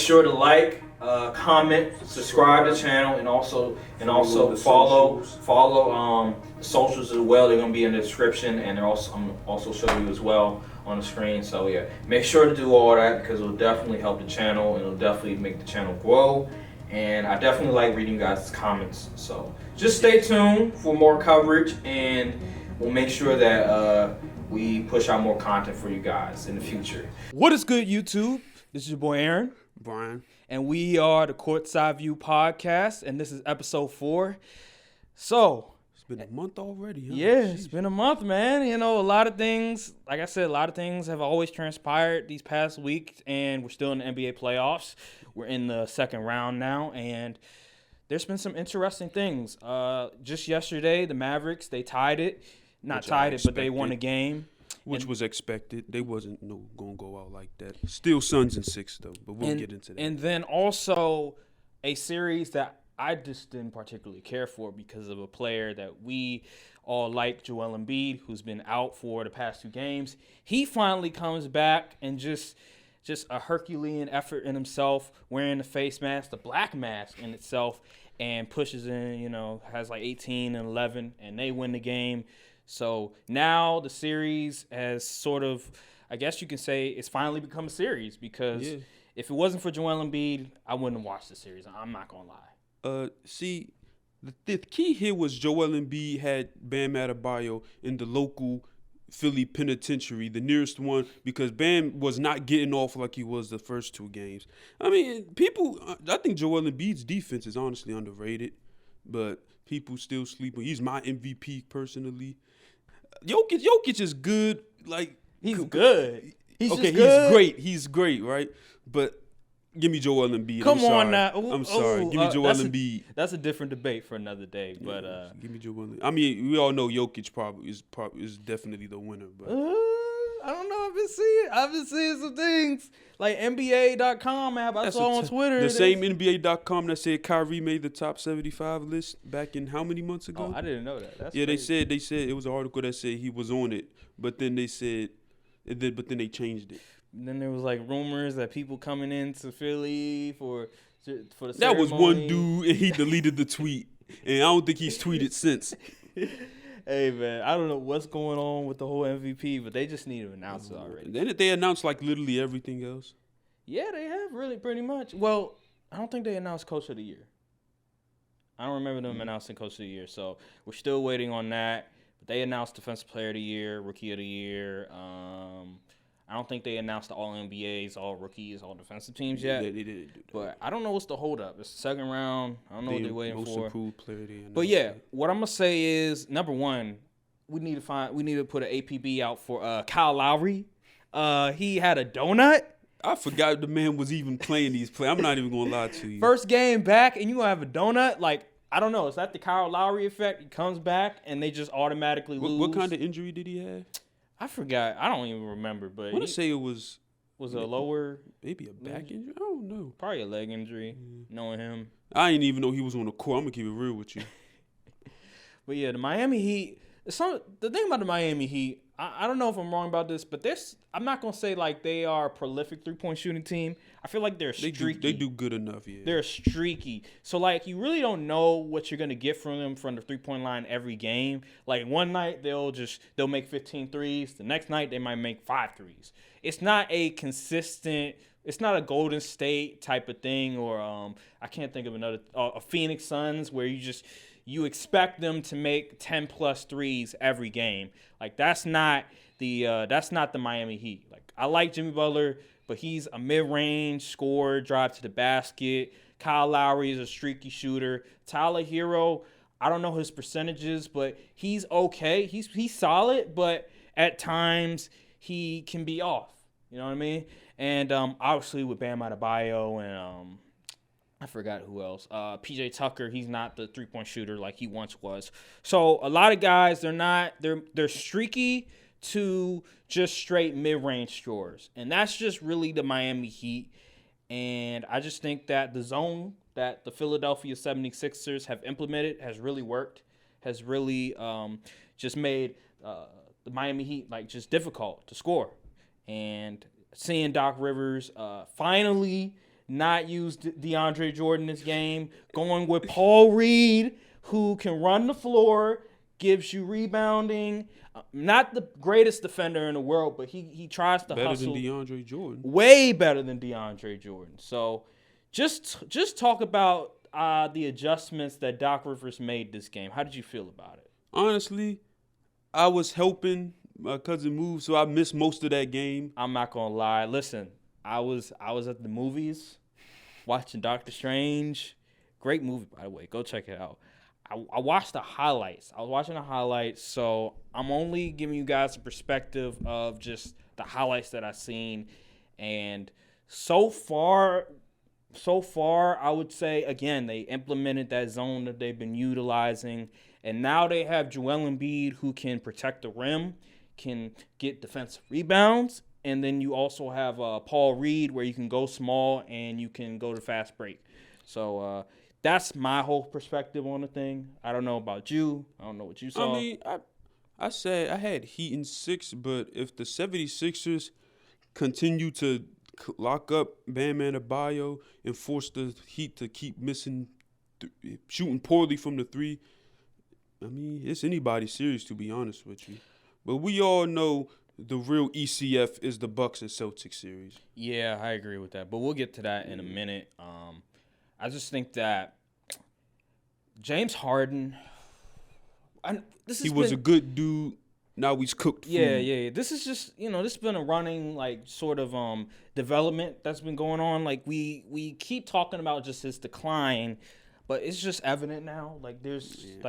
sure to like, comment, subscribe to the channel, and also follow the socials as well. They're gonna be in the description, and I'm also show you as well on the screen. So yeah, make sure to do all that because it'll definitely help the channel and it'll definitely make the channel grow. And I definitely like reading you guys' comments. So just stay tuned for more coverage, and we'll make sure that we push out more content for you guys in the future. What is good, YouTube? This is your boy Aaron. Brian. And we are the Courtside View Podcast, and this is episode 4. So, it's been a month already, huh? Yeah, it's been a month, man. You know, a lot of things, like I said, a lot of things have always transpired these past weeks, and we're still in the NBA playoffs. We're in the second round now, and there's been some interesting things. Just yesterday, the Mavericks, they tied it. But they won a game. Which was expected. They wasn't going to go out like that. Still Suns in 6, though, but we'll get into that. And then also a series that I just didn't particularly care for because of a player that we all like, Joel Embiid, who's been out for the past 2 games. He finally comes back and just a Herculean effort in himself, wearing the face mask, the black mask in itself, and pushes in, has like 18 and 11, and they win the game. So now the series has sort of, I guess you can say, it's finally become a series because if it wasn't for Joel Embiid, I wouldn't have watched the series. I'm not going to lie. See, the key here was Joel Embiid had Bam Adebayo in the local Philly penitentiary, the nearest one, because Bam was not getting off like he was the first 2 games. I mean, I think Joel Embiid's defense is honestly underrated, but people still sleep. He's my MVP personally. Jokic is good. Like he's good. He's great. He's great, right? But give me Joel Embiid. Come on now. I'm sorry. Give me Joel Embiid. That's a different debate for another day. But give me Joel Embiid. I mean, we all know Jokic is definitely the winner. But I don't know. I've been seeing some things like NBA.com app. I saw on Twitter. The same NBA.com that said Kyrie made the top 75 list back in how many months ago? Oh, I didn't know that. That's crazy. They said it was an article that said he was on it, but then they said, but then they changed it. And then there was like rumors that people coming into Philly for the ceremony. That was one dude, and he deleted the tweet, and I don't think he's tweeted since. Hey, man, I don't know what's going on with the whole MVP, but they just need to announce it already. Didn't they announce, like, literally everything else? Yeah, they have, really, pretty much. Well, I don't think they announced Coach of the Year. I don't remember them announcing Coach of the Year, so we're still waiting on that. But they announced Defensive Player of the Year, Rookie of the Year. I don't think they announced the All-NBAs, All-Rookies, All-Defensive teams yet. Yeah, they didn't do that. But I don't know what's the holdup. It's the second round. I don't know what they're waiting for. Most improved player. But yeah, what I'm gonna say is, number one, we need to put an APB out for Kyle Lowry. He had a donut. I forgot the man was even playing these plays. I'm not even gonna lie to you. First game back, and you gonna have a donut? Like, I don't know. Is that the Kyle Lowry effect? He comes back, and they just automatically lose. What kind of injury did he have? I forgot. I don't even remember. But I want to say it was a lower, maybe a back injury. I don't know. Probably a leg injury. Knowing him, I didn't even know he was on the court. I'm gonna keep it real with you. But yeah, the Miami Heat. The thing about the Miami Heat, I don't know if I'm wrong about this, but I'm not gonna say like they are a prolific 3-point shooting team. I feel like they're streaky. They do good enough, yeah. They're streaky. So like you really don't know what you're gonna get from them from the 3-point line every game. Like one night they'll make 15 threes. The next night they might make 5 threes. It's not a consistent. It's not a Golden State type of thing, or I can't think of another a Phoenix Suns where you expect them to make 10+ threes every game. Like that's not the Miami Heat. Like I like Jimmy Butler, but he's a mid-range scorer, drive to the basket. Kyle Lowry is a streaky shooter. Tyler Hero, I don't know his percentages, but he's okay. He's solid, but at times he can be off. You know what I mean? And obviously with Bam Adebayo and I forgot who else. PJ Tucker, he's not the 3-point shooter like he once was. So a lot of guys, they're streaky to just straight mid-range scorers. And that's just really the Miami Heat. And I just think that the zone that the Philadelphia 76ers have implemented has really worked, has really just made the Miami Heat like just difficult to score. And seeing Doc Rivers finally not use DeAndre Jordan this game, going with Paul Reed, who can run the floor, gives you rebounding. Not the greatest defender in the world, but he tries to better hustle. Better than DeAndre Jordan. Way better than DeAndre Jordan. So just talk about the adjustments that Doc Rivers made this game. How did you feel about it? Honestly, I was helping my cousin move, so I missed most of that game. I'm not gonna lie. Listen, I was at the movies watching Doctor Strange. Great movie, by the way. Go check it out. I watched the highlights. I was watching the highlights, so I'm only giving you guys a perspective of just the highlights that I've seen. And so far, I would say, again, they implemented that zone that they've been utilizing. And now they have Joel Embiid, who can protect the rim, can get defensive rebounds. And then you also have Paul Reed, where you can go small and you can go to fast break. So that's my whole perspective on the thing. I don't know about you. I don't know what you saw. I mean, I said I had Heat in 6, but if the 76ers continue to lock up Bam Adebayo and force the Heat to keep missing, shooting poorly from the 3, I mean, it's anybody's series, to be honest with you. But we all know the real ECF is the Bucks and Celtics series. Yeah, I agree with that. But we'll get to that in a minute. I just think that James Harden, he was a good dude. Now he's cooked food. Yeah. This is just, this has been a running, sort of development that's been going on. We keep talking about just his decline, but it's just evident now.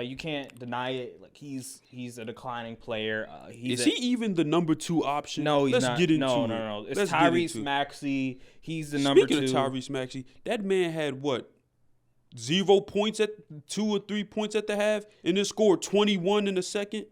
You can't deny it. He's a declining player. Is he even the number 2 option? No, he's Let's not. Get into No. It's Tyrese Maxey. He's the number 2. Speaking of Tyrese Maxey, that man had 0 points at 2 or 3 points at the half, and then scored 21 in the second.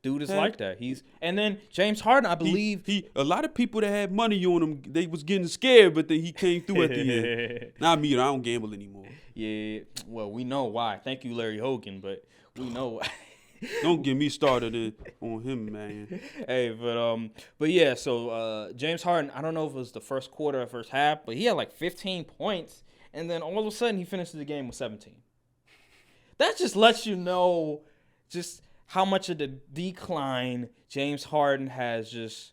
Dude is like that. And then James Harden, I believe a lot of people that had money on him, they was getting scared, but then he came through at the end. Not me, I don't gamble anymore. Yeah, well, we know why. Thank you, Larry Hogan, but we know why. Don't get me started on him, man. Hey, but yeah. So James Harden, I don't know if it was the first quarter or first half, but he had 15 points, and then all of a sudden he finishes the game with 17. That just lets you know just how much of the decline James Harden has just.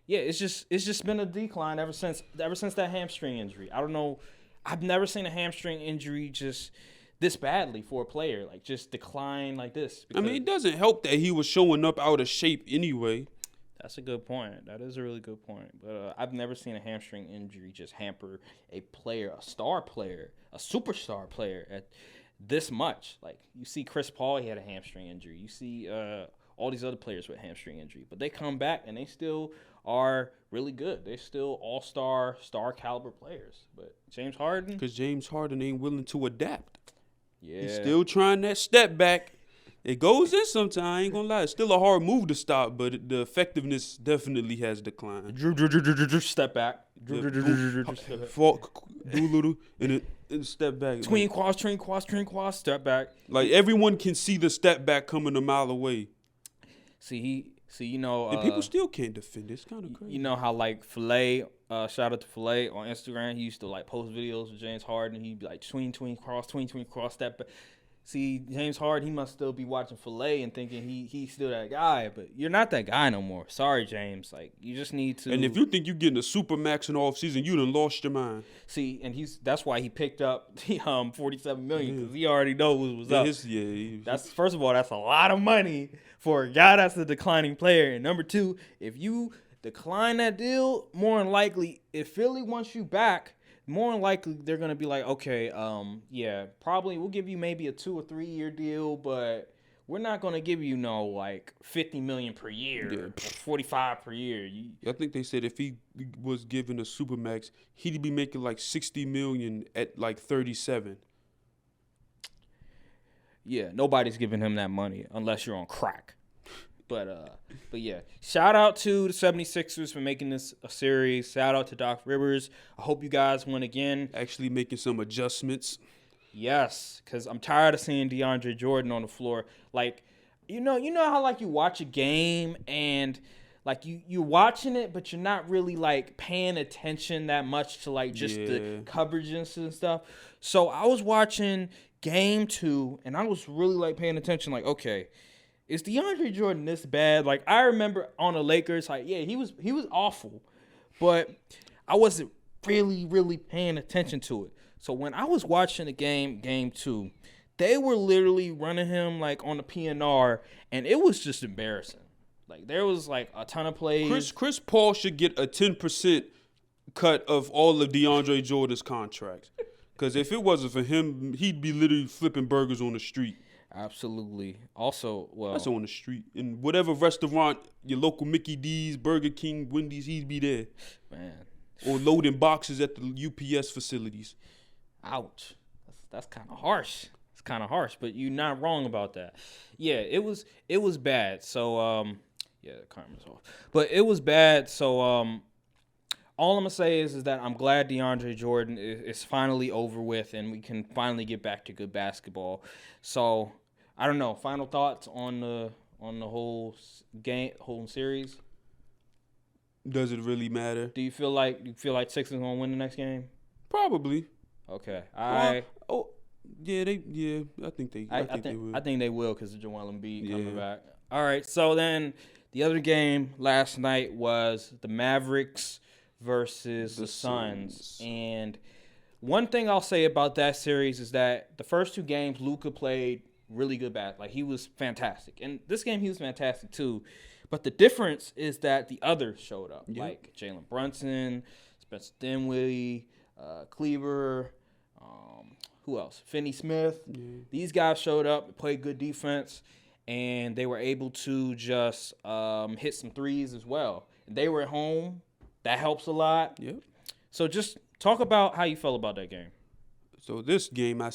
Yeah, it's just been a decline ever since that hamstring injury. I don't know. I've never seen a hamstring injury just this badly for a player, just decline like this. I mean, it doesn't help that he was showing up out of shape anyway. That's a good point. That is a really good point. But I've never seen a hamstring injury just hamper a player, a star player, a superstar player at this much. You see Chris Paul, he had a hamstring injury. You see all these other players with hamstring injury. But they come back and they still are really good. They're still all-star, star caliber players. But James Harden? Because James Harden ain't willing to adapt. Yeah. He's still trying that step back. It goes in sometimes, I ain't gonna lie. It's still a hard move to stop, but the effectiveness definitely has declined. Step back. Fall, do a little, and step back. Tween quads, step back. Everyone can see the step back coming a mile away. And people still can't defend it. It's kind of crazy. You know how Filet, shout out to Filet on Instagram. He used to post videos with James Harden. He'd be tween cross, step back. See, James Harden, he must still be watching Filet and thinking he's still that guy, but you're not that guy no more. Sorry, James. You just need to. And if you think you're getting a super max in the offseason, you done lost your mind. See, and that's why he picked up the $47 million, because he already knows what was up. That's first of all, that's a lot of money for a guy that's a declining player. And number two, if you decline that deal, more than likely, if Philly wants you back, more than likely they're going to be okay, probably we'll give you maybe a 2 or 3 year deal, but we're not going to give you $50 million per year, 45 per year. I think they said if he was given a supermax, he'd be making $60 million at 37. Yeah, nobody's giving him that money unless you're on crack. But yeah, shout out to the 76ers for making this a series. Shout out to Doc Rivers. I hope you guys win again. Actually making some adjustments. Yes, because I'm tired of seeing DeAndre Jordan on the floor. You know how you watch a game and like you're watching it, but you're not really like paying attention that much to like just the coverages and stuff. So I was watching game 2, and I was really like paying attention. Like, okay, is DeAndre Jordan this bad? Like, I remember on the Lakers, like, yeah, he was awful, but I wasn't really paying attention to it. So when I was watching the game 2, they were literally running him like on the PNR, and it was just embarrassing. Like, there was like a ton of plays. Chris Paul should get a 10% cut of all of DeAndre Jordan's contracts. Because if it wasn't for him, he'd be literally flipping burgers on the street. Absolutely. Also, well, that's on the street. In whatever restaurant, your local Mickey D's, Burger King, Wendy's, he'd be there. Man. Or loading boxes at the UPS facilities. Ouch. That's kind of harsh. It's kind of harsh, but you're not wrong about that. Yeah, it was bad. So yeah, the camera's off. But it was bad. So all I'm gonna say is that I'm glad DeAndre Jordan is finally over with, and we can finally get back to good basketball. So I don't know. Final thoughts on the whole game, whole series. Does it really matter? Do you feel like Sixers gonna win the next game? Probably. Okay. I think they will. I think they will because of Joel Embiid coming back. All right. So then the other game last night was the Mavericks versus the Suns. And one thing I'll say about that series is that the first 2 games, Luka played really good basketball. Like, he was fantastic. And this game, he was fantastic too. But the difference is that the others showed up, like Jalen Brunson, Spencer Dinwiddie, Cleaver, who else? Finney Smith. Yeah. These guys showed up, played good defense, and they were able to just hit some threes as well. They were at home. That helps a lot. Yep. So just talk about how you felt about that game. So this game I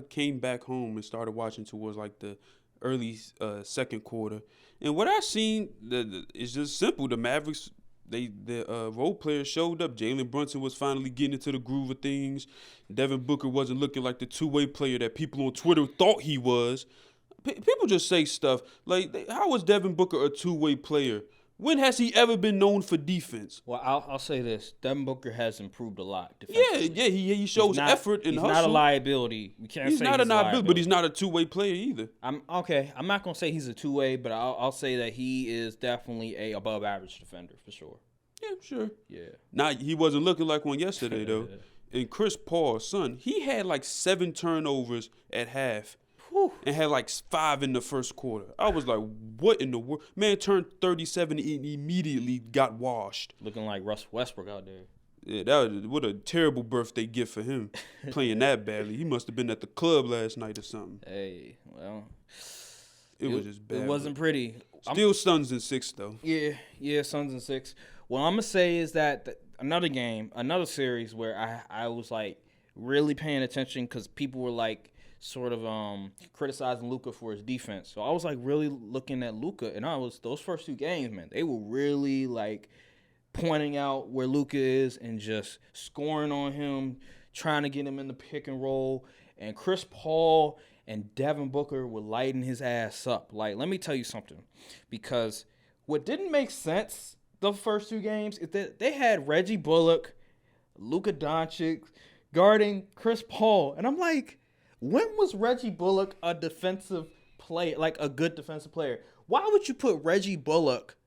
came back home and started watching towards like the early second quarter. And what I seen is just simple. The Mavericks, the role players showed up. Jalen Brunson was finally getting into the groove of things. Devin Booker wasn't looking like the two-way player that people on Twitter thought he was. People just say stuff like, how was Devin Booker a two-way player? When has he ever been known for defense? Well, I'll say this. Devin Booker has improved a lot defensively. Yeah, he shows effort and hustle. He's not a liability. We can't say he's not a liability, but he's not a two-way player either. I'm not going to say he's a two-way, but I'll say that he is definitely a above-average defender for sure. Yeah, sure. Yeah. He wasn't looking like one yesterday, though. And Chris Paul, son, he had like 7 turnovers at half. And had like 5 in the first quarter. I was like, what in the world? Man turned 37 and immediately got washed. Looking like Russ Westbrook out there. Yeah, what a terrible birthday gift for him, playing that badly. He must have been at the club last night or something. Hey, well. It was just bad. It wasn't pretty. Still Suns in 6, though. Yeah, Suns in 6. What I'm going to say is that another series where I was like really paying attention because people were like, sort of criticizing Luka for his defense. So I was like really looking at Luka, and those first 2 games, man, they were really like pointing out where Luka is and just scoring on him, trying to get him in the pick and roll. And Chris Paul and Devin Booker were lighting his ass up. Like, let me tell you something, because what didn't make sense the first 2 games is that they had Reggie Bullock, Luka Doncic guarding Chris Paul, and I'm like, when was Reggie Bullock a defensive player, like a good defensive player? Why would you put Reggie Bullock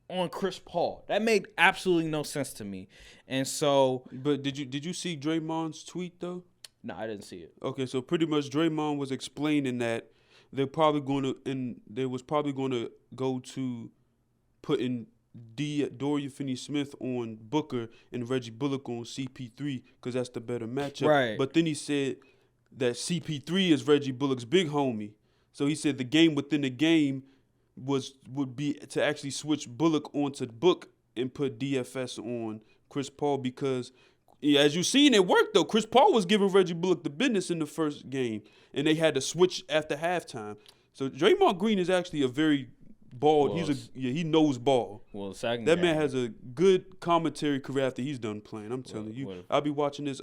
on Chris Paul? That made absolutely no sense to me. And so, but did you see Draymond's tweet though? No, I didn't see it. Okay, so pretty much Draymond was explaining that they was probably going to go to putting Dorian Finney-Smith on Booker and Reggie Bullock on CP3 because that's the better matchup. Right. But then he said that CP3 is Reggie Bullock's big homie. So he said the game within the game would be to actually switch Bullock onto Book and put DFS on Chris Paul because, as you seen, it worked, though. Chris Paul was giving Reggie Bullock the business in the first game, and they had to switch after halftime. So Draymond Green is actually a very ball. He knows ball. Well, the second that game, man has a good commentary career after he's done playing. I'm telling you. I'll be watching this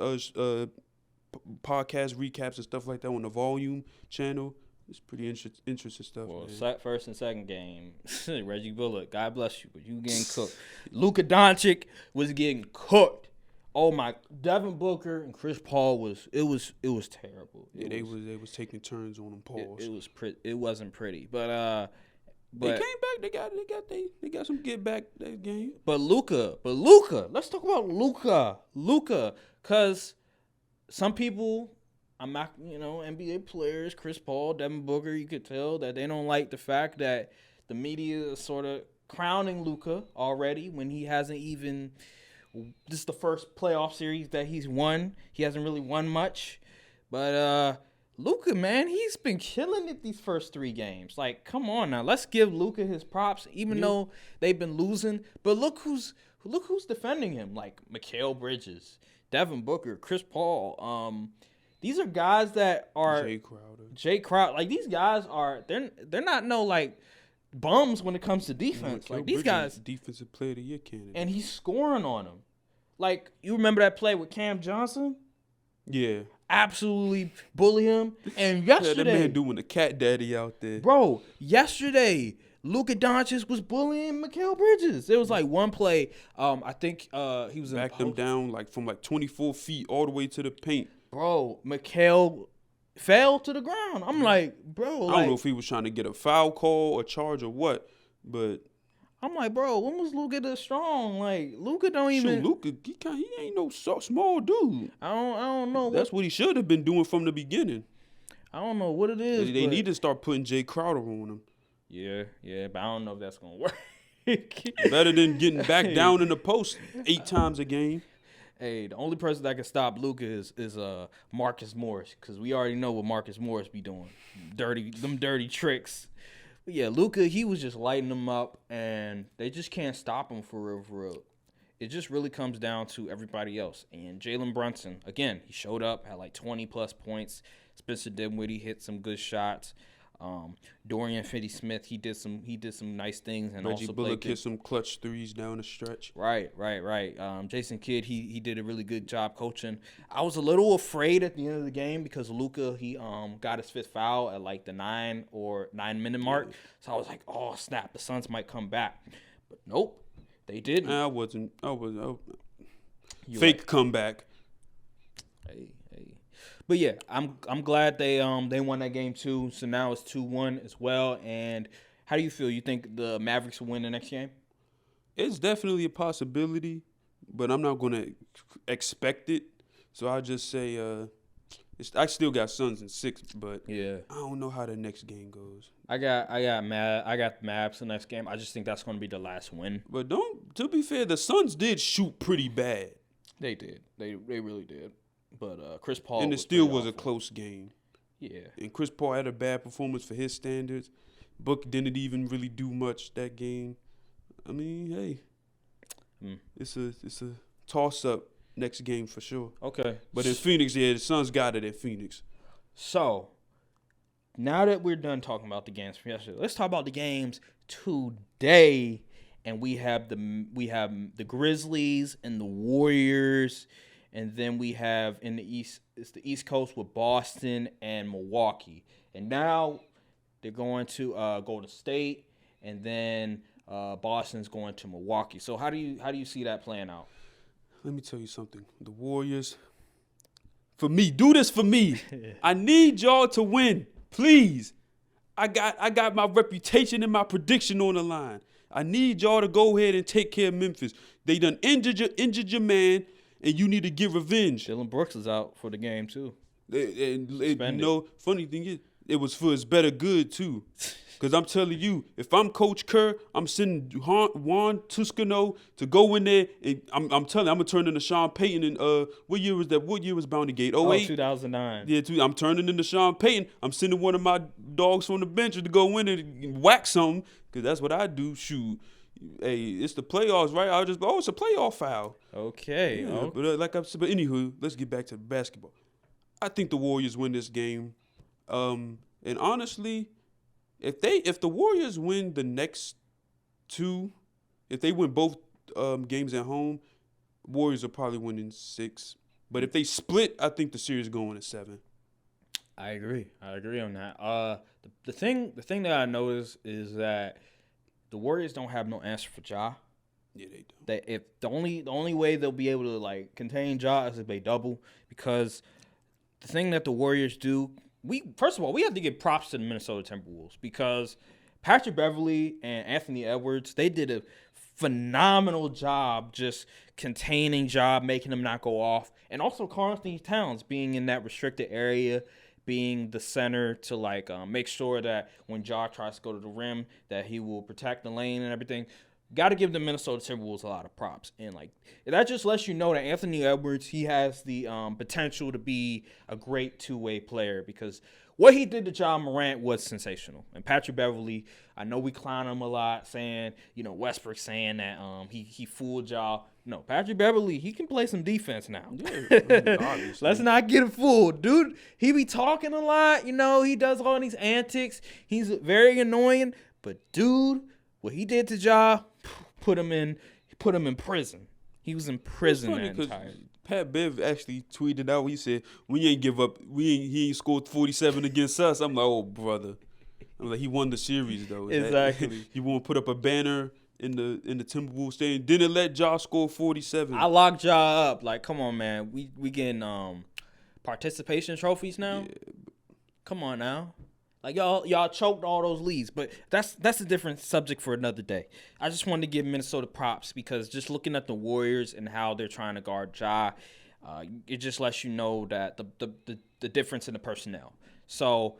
podcast recaps and stuff like that on the Volume channel. It's pretty interesting stuff. Well, man. first and second game, Reggie Bullock, God bless you, but you getting cooked. Luka Doncic was getting cooked. Oh my, Devin Booker and Chris Paul was terrible. They was taking turns on them. Pause. It wasn't pretty, but they came back. They got some get back that game. But Luka, let's talk about Luka, cause some people, I'm not, NBA players, Chris Paul, Devin Booker, you could tell that they don't like the fact that the media is sort of crowning Luka already when he hasn't even. This is the first playoff series that he's won. He hasn't really won much, but Luka, man, he's been killing it these first 3 games. Like, come on now, let's give Luka his props, even though they've been losing. But look who's defending him, like Mikal Bridges, Devin Booker, Chris Paul. These are guys that are Jay Crowder. Like, these guys are they're not no like bums when it comes to defense. Like, these guys, defensive player of the year candidate, and he's scoring on them. Like, you remember that play with Cam Johnson? Yeah. Absolutely bully him. And yesterday, that man doing the cat daddy out there. Bro, yesterday, Luka Doncic was bullying Mikal Bridges. There was like one play, I think he was backed him down like from like 24 feet all the way to the paint. Bro, Mikal fell to the ground. I'm like, bro. I don't know if he was trying to get a foul call or charge or what, but I'm like, bro, when was Luka this strong? Like, Luka don't even. Luka, he ain't no small dude. I don't know. That's what he should have been doing from the beginning. I don't know what it is. They need to start putting Jay Crowder on him. Yeah, but I don't know if that's gonna work. Better than getting back down in the post 8 times a game. Hey, the only person that can stop Luka is Marcus Morris, because we already know what Marcus Morris be doing, dirty tricks. But yeah, Luka, he was just lighting them up, and they just can't stop him for real. It just really comes down to everybody else. And Jalen Brunson, again, he showed up, had like 20-plus points. Spencer Dinwiddie hit some good shots. Dorian Finney-Smith, he did some nice things, and Reggie also Bullock hit some clutch threes down the stretch. Right. Jason Kidd, he did a really good job coaching. I was a little afraid at the end of the game because Luka, he got his 5th foul at like the 9-minute mark. So I was like, oh snap, the Suns might come back, but nope, they didn't. I was fake comeback. Hey. But yeah, I'm glad they won that game too. So now it's 2-1 as well. And how do you feel? You think the Mavericks will win the next game? It's definitely a possibility, but I'm not gonna expect it. So I'll just say I still got Suns in 6, but yeah, I don't know how the next game goes. I got Mavs the next game. I just think that's gonna be the last win. But to be fair, the Suns did shoot pretty bad. They did. They really did. But Chris Paul, and it still was a close game. Yeah. And Chris Paul had a bad performance for his standards. Book didn't even really do much that game. I mean, hey, it's a toss up next game for sure. Okay. But in Phoenix, the Suns got it at Phoenix. So now that we're done talking about the games from yesterday, let's talk about the games today. And we have the Grizzlies and the Warriors. And then we have in the East, it's the East Coast with Boston and Milwaukee. And now they're going to Golden State, and then Boston's going to Milwaukee. So how do you see that playing out? Let me tell you something. The Warriors, for me, do this for me. I need y'all to win, please. I got my reputation and my prediction on the line. I need y'all to go ahead and take care of Memphis. They done injured your man. And you need to get revenge. Dylan Brooks is out for the game, too. Funny thing is, it was for his better good, too. Because I'm telling you, if I'm Coach Kerr, I'm sending Juan Toscano to go in there. And I'm telling you, I'm going to turn into Sean Payton. And what year was that? What year was Bounty Gate? 08? 2009. Yeah, I'm turning into Sean Payton. I'm sending one of my dogs from the bench to go in and whack something. Because that's what I do. Shoot. Hey, it's the playoffs, right? I'll just go, it's a playoff foul. Okay. Yeah, okay. But like I said, but anywho, let's get back to the basketball. I think the Warriors win this game. And honestly, if the Warriors win the next 2, if they win both games at home, Warriors are probably winning 6. But if they split, I think the series going to 7. I agree. I agree on that. The thing that I noticed is that the Warriors don't have no answer for Ja. Yeah, they do. That if the only way they'll be able to like contain Ja is if they double, because the thing that the Warriors do, first of all we have to give props to the Minnesota Timberwolves because Patrick Beverley and Anthony Edwards, they did a phenomenal job just containing Ja, making him not go off, and also Karl-Anthony Towns being in that restricted area, being the center to like make sure that when Ja tries to go to the rim that he will protect the lane and everything. Got to give the Minnesota Timberwolves a lot of props. And like that just lets you know that Anthony Edwards, he has the potential to be a great two-way player because what he did to Ja Morant was sensational. And Patrick Beverley, I know we clown him a lot saying, Westbrook saying that he fooled Ja. No, Patrick Beverley, he can play some defense now. Yeah, Let's not get fooled, dude. He be talking a lot, he does all these antics. He's very annoying, but dude, what he did to Ja put him in prison. He was in prison that entire. Pat Bev actually tweeted out. He said, "We ain't give up. He ain't scored 47 against us." I'm like, "Oh, brother." I'm like, he won the series though. Exactly. He won't put up a banner in the Timberwolves stadium. Didn't let Ja score 47. I locked Ja up. Like, come on, man. We getting participation trophies now. Yeah. Come on now. Like y'all choked all those leads, but that's a different subject for another day. I just wanted to give Minnesota props because just looking at the Warriors and how they're trying to guard Ja, it just lets you know that the difference in the personnel. So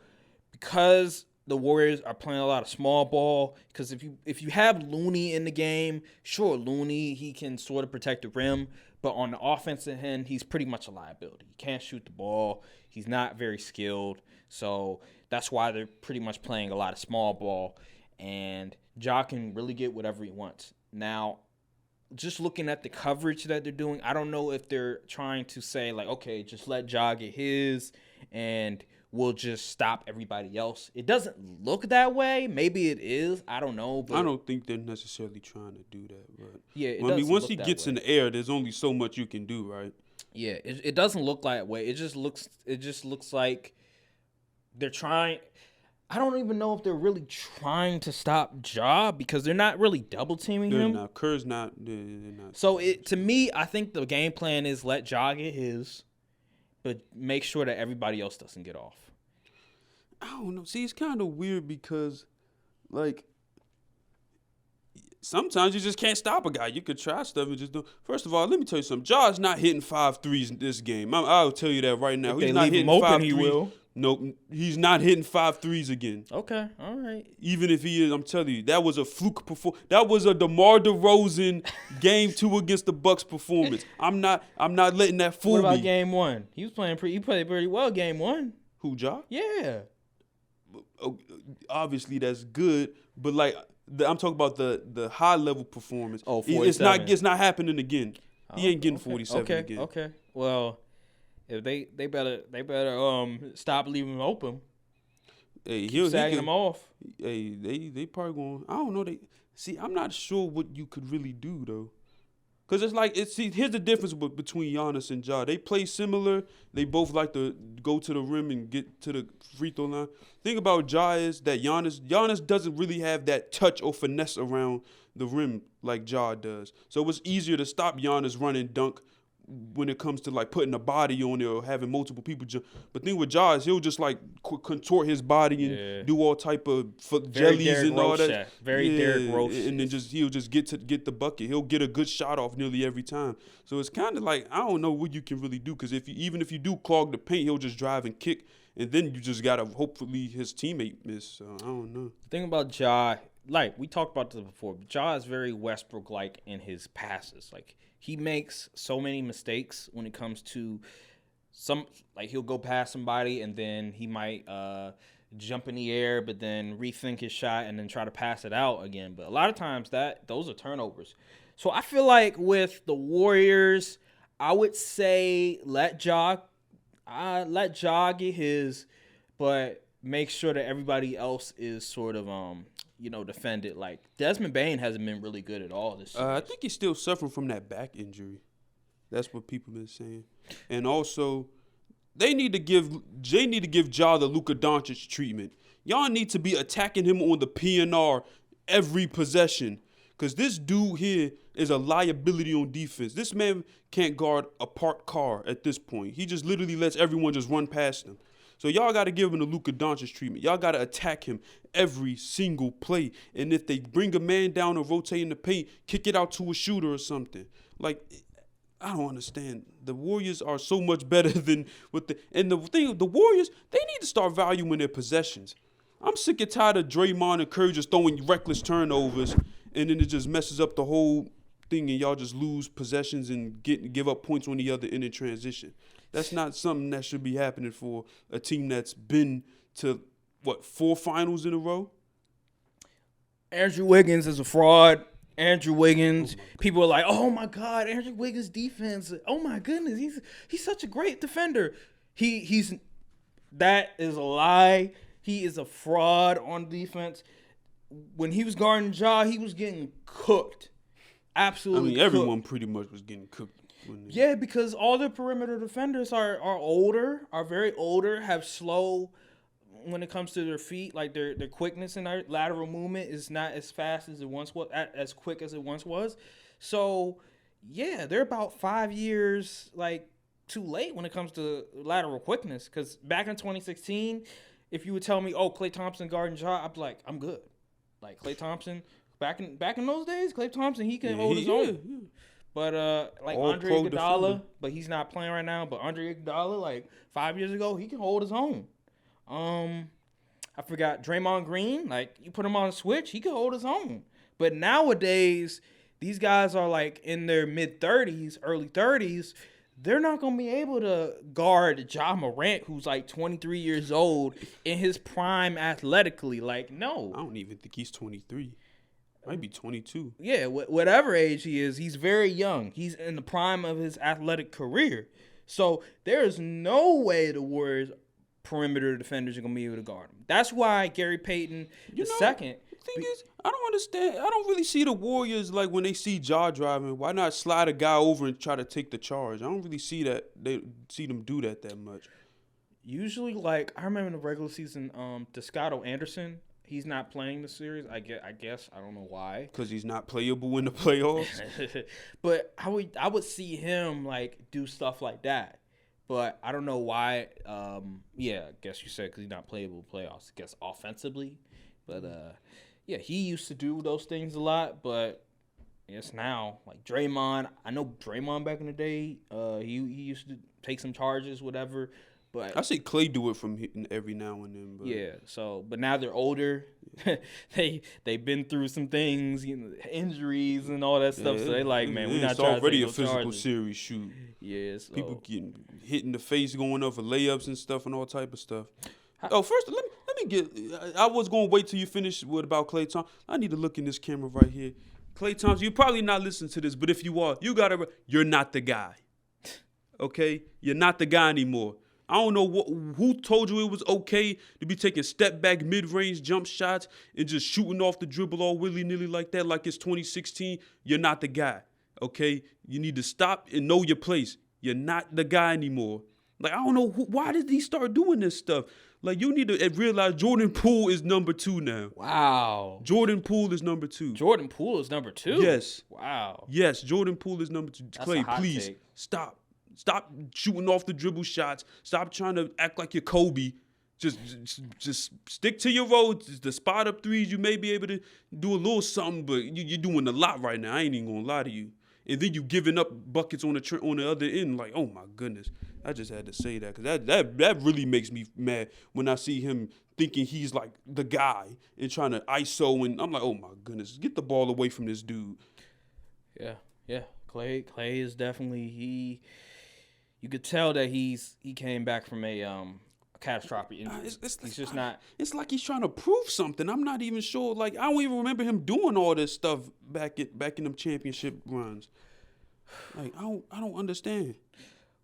because the Warriors are playing a lot of small ball, because if you have Looney in the game, sure, Looney, he can sort of protect the rim, but on the offensive end, he's pretty much a liability. He can't shoot the ball. He's not very skilled. So that's why they're pretty much playing a lot of small ball, and Ja can really get whatever he wants. Now, just looking at the coverage that they're doing, I don't know if they're trying to say, like, okay, just let Ja get his, and we'll just stop everybody else. It doesn't look that way. Maybe it is. I don't know. But I don't think they're necessarily trying to do that. But yeah, once he gets in the air, there's only so much you can do, right? Yeah, it doesn't look that way. It just looks like they're trying. I don't even know if they're really trying to stop Ja because they're not really double teaming him. Not. Kerr's not. They're not. So to me, I think the game plan is let Ja get his, but make sure that everybody else doesn't get off. I don't know. See, it's kind of weird because, like, sometimes you just can't stop a guy. You could try stuff and just do. First of all, let me tell you something. Ja's not hitting 5 threes in this game. I'll tell you that right now. If He's they not leave hitting him open, 5 he threes. will. No, he's not hitting 5 threes again. Okay, all right. Even if he is, I'm telling you, that was a fluke performance. That was a DeMar DeRozan Game 2 against the Bucks performance. I'm not letting that fool me. What about Game 1? He played pretty well Game 1. Who, Ja? Yeah. Obviously that's good, but like I'm talking about the high level performance. Oh, 47. It's not happening again. He ain't getting 47 again. Okay. Well, if they better stop leaving him open. Hey, Keep sagging him off. Hey, they probably going. I don't know. I'm not sure what you could really do though. Cause it's like here's the difference between Giannis and Ja. They play similar. They both like to go to the rim and get to the free throw line. Thing about Ja is that Giannis doesn't really have that touch or finesse around the rim like Ja does. So it's easier to stop Giannis running dunk when it comes to like putting a body on it or having multiple people jump. But the thing with Ja is he'll just like contort his body and do all type of jellies and all that. Derrick Rose. And then he'll just get the bucket. He'll get a good shot off nearly every time. So it's kind of like I don't know what you can really do because even if you do clog the paint, he'll just drive and kick, and then you just gotta hopefully his teammate miss. So I don't know. The thing about Ja, like we talked about this before, but Ja is very Westbrook-like in his passes. Like he makes so many mistakes when it comes to he'll go past somebody and then he might jump in the air, but then rethink his shot and then try to pass it out again. But a lot of times those are turnovers. So I feel like with the Warriors, I would say let Ja get his, but make sure that everybody else is sort of defended. Like Desmond Bane hasn't been really good at all this series. I think he's still suffering from that back injury. That's what people been saying. And also, They need to give Ja the Luka Doncic treatment. Y'all need to be attacking him on the PNR every possession. Because this dude here is a liability on defense. This man can't guard a parked car at this point. He just literally lets everyone just run past him. So y'all got to give him the Luka Doncic treatment. Y'all got to attack him every single play. And if they bring a man down or rotate in the paint, kick it out to a shooter or something. Like, I don't understand. The Warriors are so much better than what the Warriors, they need to start valuing their possessions. I'm sick and tired of Draymond and Curry just throwing reckless turnovers, and then it just messes up the whole thing, and y'all just lose possessions and give up points on the other end in transition. That's not something that should be happening for a team that's been to, 4 finals in a row? Andrew Wiggins is a fraud. Andrew Wiggins, people are like, oh my God, Andrew Wiggins' defense. Oh my goodness, he's such a great defender. That is a lie. He is a fraud on defense. When he was guarding Ja, he was getting cooked. Absolutely. I mean, everyone pretty much was getting cooked. Yeah, because all the perimeter defenders are older, are very older, have slow when it comes to their feet, like their quickness and their lateral movement is not as fast as it once was, as quick as it once was. So, yeah, they're about 5 years too late when it comes to lateral quickness. Because back in 2016, if you would tell me, oh, Klay Thompson guarding Ja, I'd be like, I'm good. Like Klay Thompson, back in those days, Klay Thompson, he can hold his own. Yeah. But Andre Iguodala, but he's not playing right now. But Andre Iguodala, 5 years ago, he can hold his own. I forgot Draymond Green. You put him on a switch, he can hold his own. But nowadays, these guys are in their mid-30s, early 30s. They're not going to be able to guard Ja Morant, who's 23 years old, in his prime athletically. No. I don't even think he's 23. Might be 22. Yeah, whatever age he is, he's very young. He's in the prime of his athletic career. So there is no way the Warriors perimeter defenders are going to be able to guard him. That's why Gary Payton second. The thing is, I don't understand. I don't really see the Warriors when they see Ja driving. Why not slide a guy over and try to take the charge? I don't really see that. They see them do that much. Usually, I remember in the regular season, Toscado Anderson, he's not playing the series. I guess I don't know why. Because he's not playable in the playoffs. But I would see him do stuff like that. But I don't know why. Yeah, I guess you said because he's not playable in playoffs. I guess offensively. But, yeah, he used to do those things a lot. But it's now. Draymond. I know Draymond back in the day. He used to take some charges, whatever. But I see Klay do it from hitting every now and then. But. Yeah, but now they're older. They've been through some things, injuries and all that stuff. So they man, we're not trying to take already no a physical charges. series shoot. Yeah, so. People getting hit in the face, going up for layups and stuff, and all type of stuff. First, let me get. I was gonna wait till you finish about Klay Thompson. I need to look in this camera right here. Klay Thompson, you probably not listening to this, but if you are, you're not the guy. Okay, you're not the guy anymore. I don't know who told you it was okay to be taking step-back mid-range jump shots and just shooting off the dribble all willy-nilly like that, like it's 2016. You're not the guy, okay? You need to stop and know your place. You're not the guy anymore. I don't know why did he start doing this stuff? You need to realize Jordan Poole is number 2 now. Wow. Jordan Poole is number 2. Jordan Poole is number 2? Yes. Wow. Yes, Jordan Poole is number 2. That's Klay, a hot please, take. stop. Stop shooting off the dribble shots. Stop trying to act like you're Kobe. Just stick to your role. The spot up threes, you may be able to do a little something, but you're doing a lot right now. I ain't even gonna lie to you. And then you giving up buckets on the other end. Oh my goodness. I just had to say that because that really makes me mad when I see him thinking he's the guy and trying to ISO, and I'm like, oh my goodness, get the ball away from this dude. Yeah. Klay is definitely You could tell that he came back from a catastrophic injury. He's just not. It's like he's trying to prove something. I'm not even sure. I don't even remember him doing all this stuff back in them championship runs. I don't understand.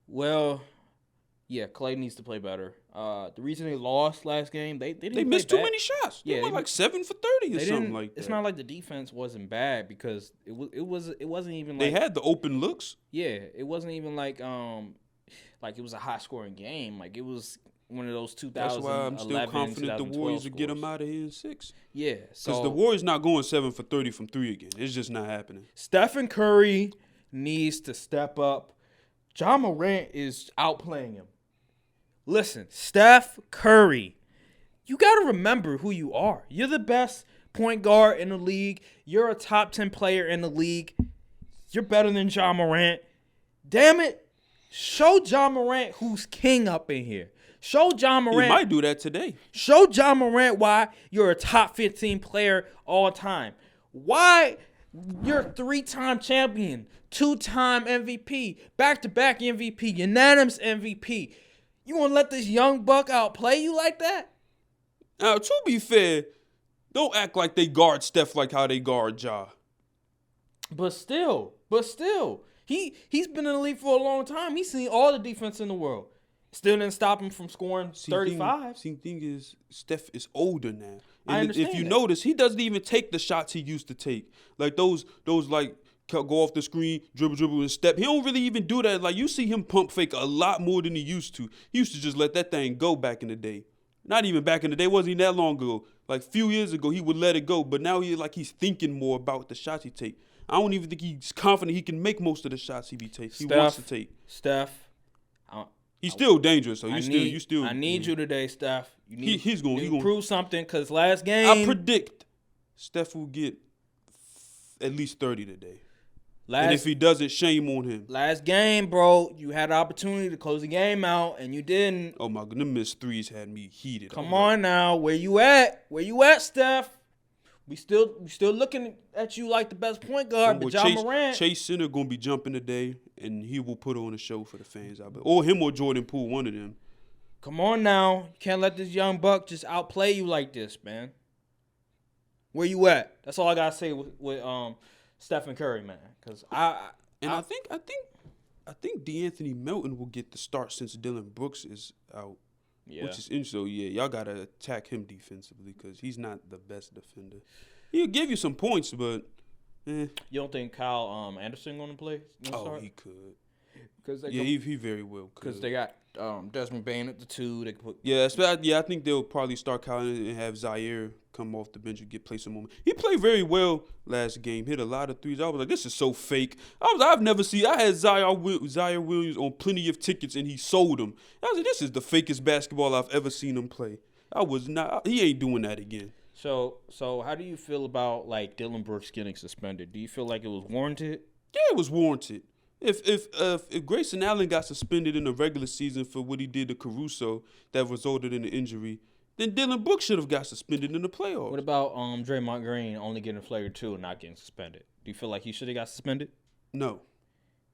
Well, yeah, Klay needs to play better. The reason they lost last game, they missed too many shots. Yeah, they went 7 for 30 or something like that. It's not like the defense wasn't bad because it wasn't even they had the open looks. Yeah, it wasn't even like it was a high scoring game. Like it was one of those 2011, That's why I'm still confident the Warriors will get scores. them out of here in 6. Yeah, Because the Warriors not going 7 for 30 from 3 again. It's just not happening. Stephen Curry needs to step up. Ja Morant is outplaying him. Listen, Steph Curry, you got to remember who you are. You're the best point guard in the league. You're a top 10 player in the league. You're better than Ja Morant. Damn it. Show Ja Morant who's king up in here. Show Ja Morant. He might do that today. Show Ja Morant why you're a top 15 player all time. Why you're a 3-time champion, 2-time MVP, back-to-back MVP, unanimous MVP. You want to let this young buck outplay you like that? Now, to be fair, don't act like they guard Steph like how they guard Ja. But still, he's been in the league for a long time. He's seen all the defense in the world. Still didn't stop him from scoring 35. The thing is, Steph is older now. And I understand if you that. notice, he doesn't even take the shots he used to take. Like those like go off the screen, dribble, and step. He don't really even do that. Like you see him pump fake a lot more than he used to. He used to just let that thing go back in the day. Not even back in the day, wasn't even that long ago. Like a few years ago, he would let it go. But now he's thinking more about the shots he take. I don't even think he's confident he can make most of the shots he wants to take. Steph. He's still dangerous, so I need you today, Steph. He's going to prove something because last game. I predict Steph will get at least 30 today. And if he doesn't, shame on him. Last game, bro, you had an opportunity to close the game out, and you didn't. Oh, my God. Them missed threes had me heated. Come on now. Where you at? Where you at, Steph? We still looking at you like the best point guard, but Ja Morant. Chase Center going to be jumping today, and he will put on a show for the fans. Or him or Jordan Poole, one of them. Come on now. You can't let this young buck just outplay you like this, man. Where you at? That's all I got to say with Stephen Curry, man. Because I think DeAnthony Melton will get the start since Dylan Brooks is out. Yeah. Which is interesting. So, yeah, y'all got to attack him defensively because he's not the best defender. He'll give you some points, but You don't think Kyle Anderson going to play? He could. Cause he very well could. Because they got Desmond Bain at the 2. They could put I think they'll probably start Kyle and have Zaire come off the bench and play some moment. He played very well last game. Hit a lot of threes. I was like, this is so fake. I've never seen. I had Zaire Williams on plenty of tickets and he sold them. I was like, this is the fakest basketball I've ever seen him play. He ain't doing that again. So how do you feel about like Dylan Brooks getting suspended? Do you feel like it was warranted? Yeah, it was warranted. If Grayson Allen got suspended in the regular season for what he did to Caruso that resulted in an injury, then Dylan Brooks should have got suspended in the playoffs. What about Draymond Green only getting a flagrant 2 and not getting suspended? Do you feel like he should have got suspended? No.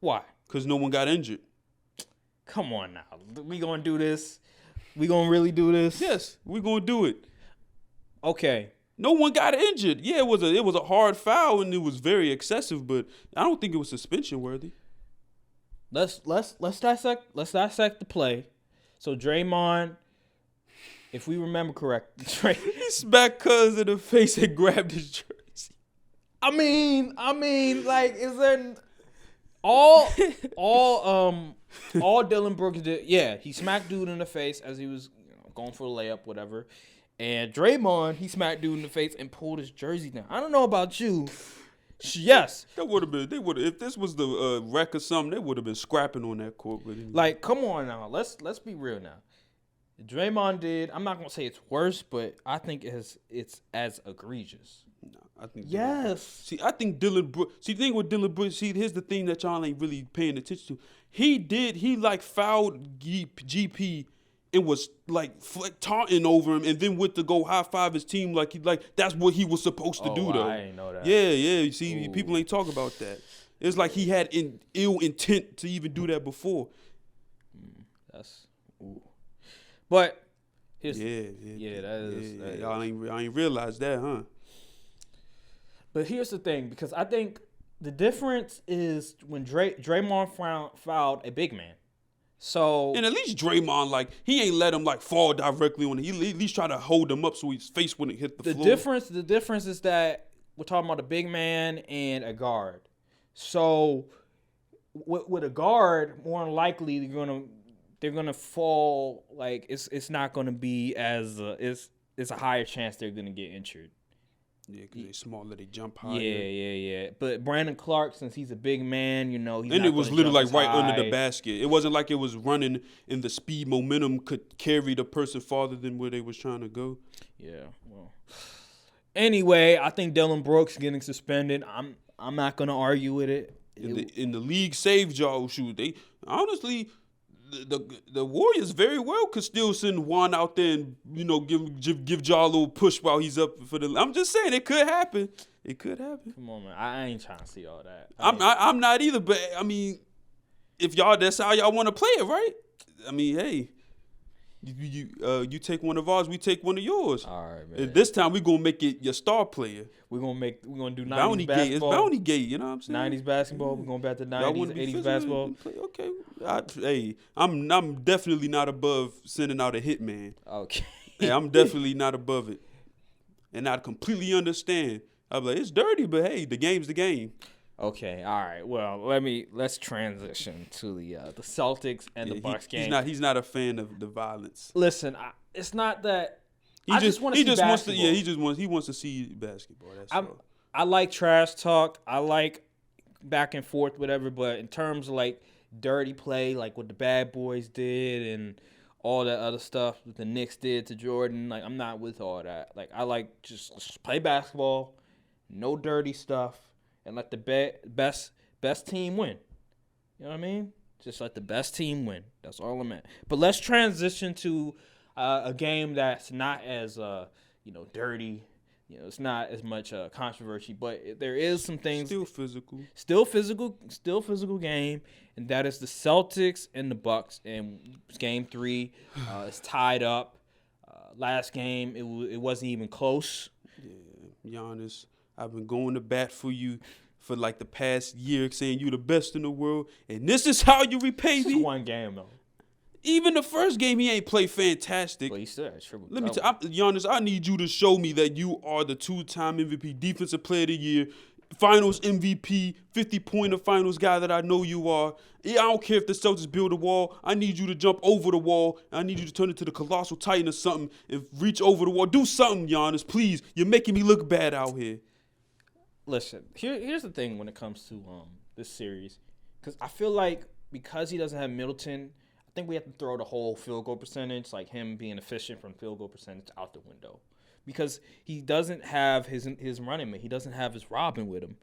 Why? Because no one got injured. Come on now. We gonna do this? We gonna really do this? Yes, we gonna do it. Okay. No one got injured. Yeah, it was a hard foul and it was very excessive, but I don't think it was suspension worthy. Let's dissect the play. So Draymond, if we remember correctly, he smacked Cuz in the face and grabbed his jersey. I mean, like, is there all Dylan Brooks did? Yeah, he smacked dude in the face as he was going for a layup, whatever. And Draymond, he smacked dude in the face and pulled his jersey down. I don't know about you. Yes. That would have been. They would. If this was the wreck or something, they would have been scrapping on that court. But anyway. Like, come on now. Let's be real now. Draymond did. I'm not gonna say it's worse, but I think it's as egregious. No, I think. Yes. See, I think Dylan Brooks. See, the thing with Dylan Brooks. See, here's the thing that y'all ain't really paying attention to. He like fouled GP. And was like taunting over him, and then went to go high five his team like that's what he was supposed to do though. I didn't know that. Yeah. You see, people ain't talk about that. It's like he had ill intent to even do that before. But that is. Y'all ain't realized that, huh? But here's the thing, because I think the difference is when Draymond fouled a big man. So and at least Draymond, like, he ain't let him like fall directly on it. He at least try to hold him up so his face wouldn't hit the floor. The difference is that we're talking about a big man and a guard. So with a guard, more than likely they're gonna fall. Like it's not gonna be as it's a higher chance they're gonna get injured. Yeah, because they're smaller, they jump higher. Yeah. But Brandon Clark, since he's a big man, he's and not it was gonna literally jump like right as under high. the basket. It wasn't like it was running and the speed momentum could carry the person farther than where they was trying to go. Yeah. Well. Anyway, I think Dylan Brooks getting suspended. I'm not gonna argue with it. In the league saved y'all. Shoot, they honestly. The Warriors very well could still send Juan out there and give Ja a little push while he's up for the. I'm just saying it could happen. It could happen. Come on, man. I ain't trying to see all that. I'm not either. But I mean, if that's how y'all want to play it, right? I mean, hey, you take one of ours, we take one of yours. All right, man. And this time we gonna make it your star player. We're gonna do 90s Bounty basketball. Gate. It's Bounty Gate. You know what I'm saying? 90s basketball. We're going back to 90s, 80s basketball. Okay. I'm definitely not above sending out a hitman. Okay. Hey, I'm definitely not above it. And I completely understand. I'm like, it's dirty, but hey, the game's the game. Okay, all right. Well, let's transition to the Celtics and the Bucks game. He's not a fan of the violence. Listen, it's not that I just want to see basketball. He wants to see basketball. That's all. I like trash talk. I like back and forth, whatever. But in terms of like dirty play, like what the bad boys did and all that other stuff that the Knicks did to Jordan, like I'm not with all that. Like I like just play basketball, no dirty stuff, and let the best team win. You know what I mean? Just let the best team win. That's all I'm at. But let's transition to a game that's not as dirty. It's not as much controversy, but there is some things. Still physical game, and that is the Celtics and the Bucks. And game 3 is tied up. Last game, it wasn't even close. Yeah, Giannis, I've been going to bat for you for like the past year, saying you the best in the world, and this is how you repay me. It's one game though. Even the first game, he ain't played fantastic. Well, he still has triple. Let me tell you, Giannis, I need you to show me that you are the 2-time MVP, Defensive Player of the Year, Finals MVP, 50-pointer Finals guy that I know you are. Yeah, I don't care if the Celtics build a wall. I need you to jump over the wall. I need you to turn into the Colossal Titan or something and reach over the wall. Do something, Giannis, please. You're making me look bad out here. Listen, here's the thing when it comes to this series, because I feel like because he doesn't have Middleton, I think we have to throw the whole field goal percentage, like him being efficient from field goal percentage, out the window, because he doesn't have his running mate. He doesn't have his Robin with him,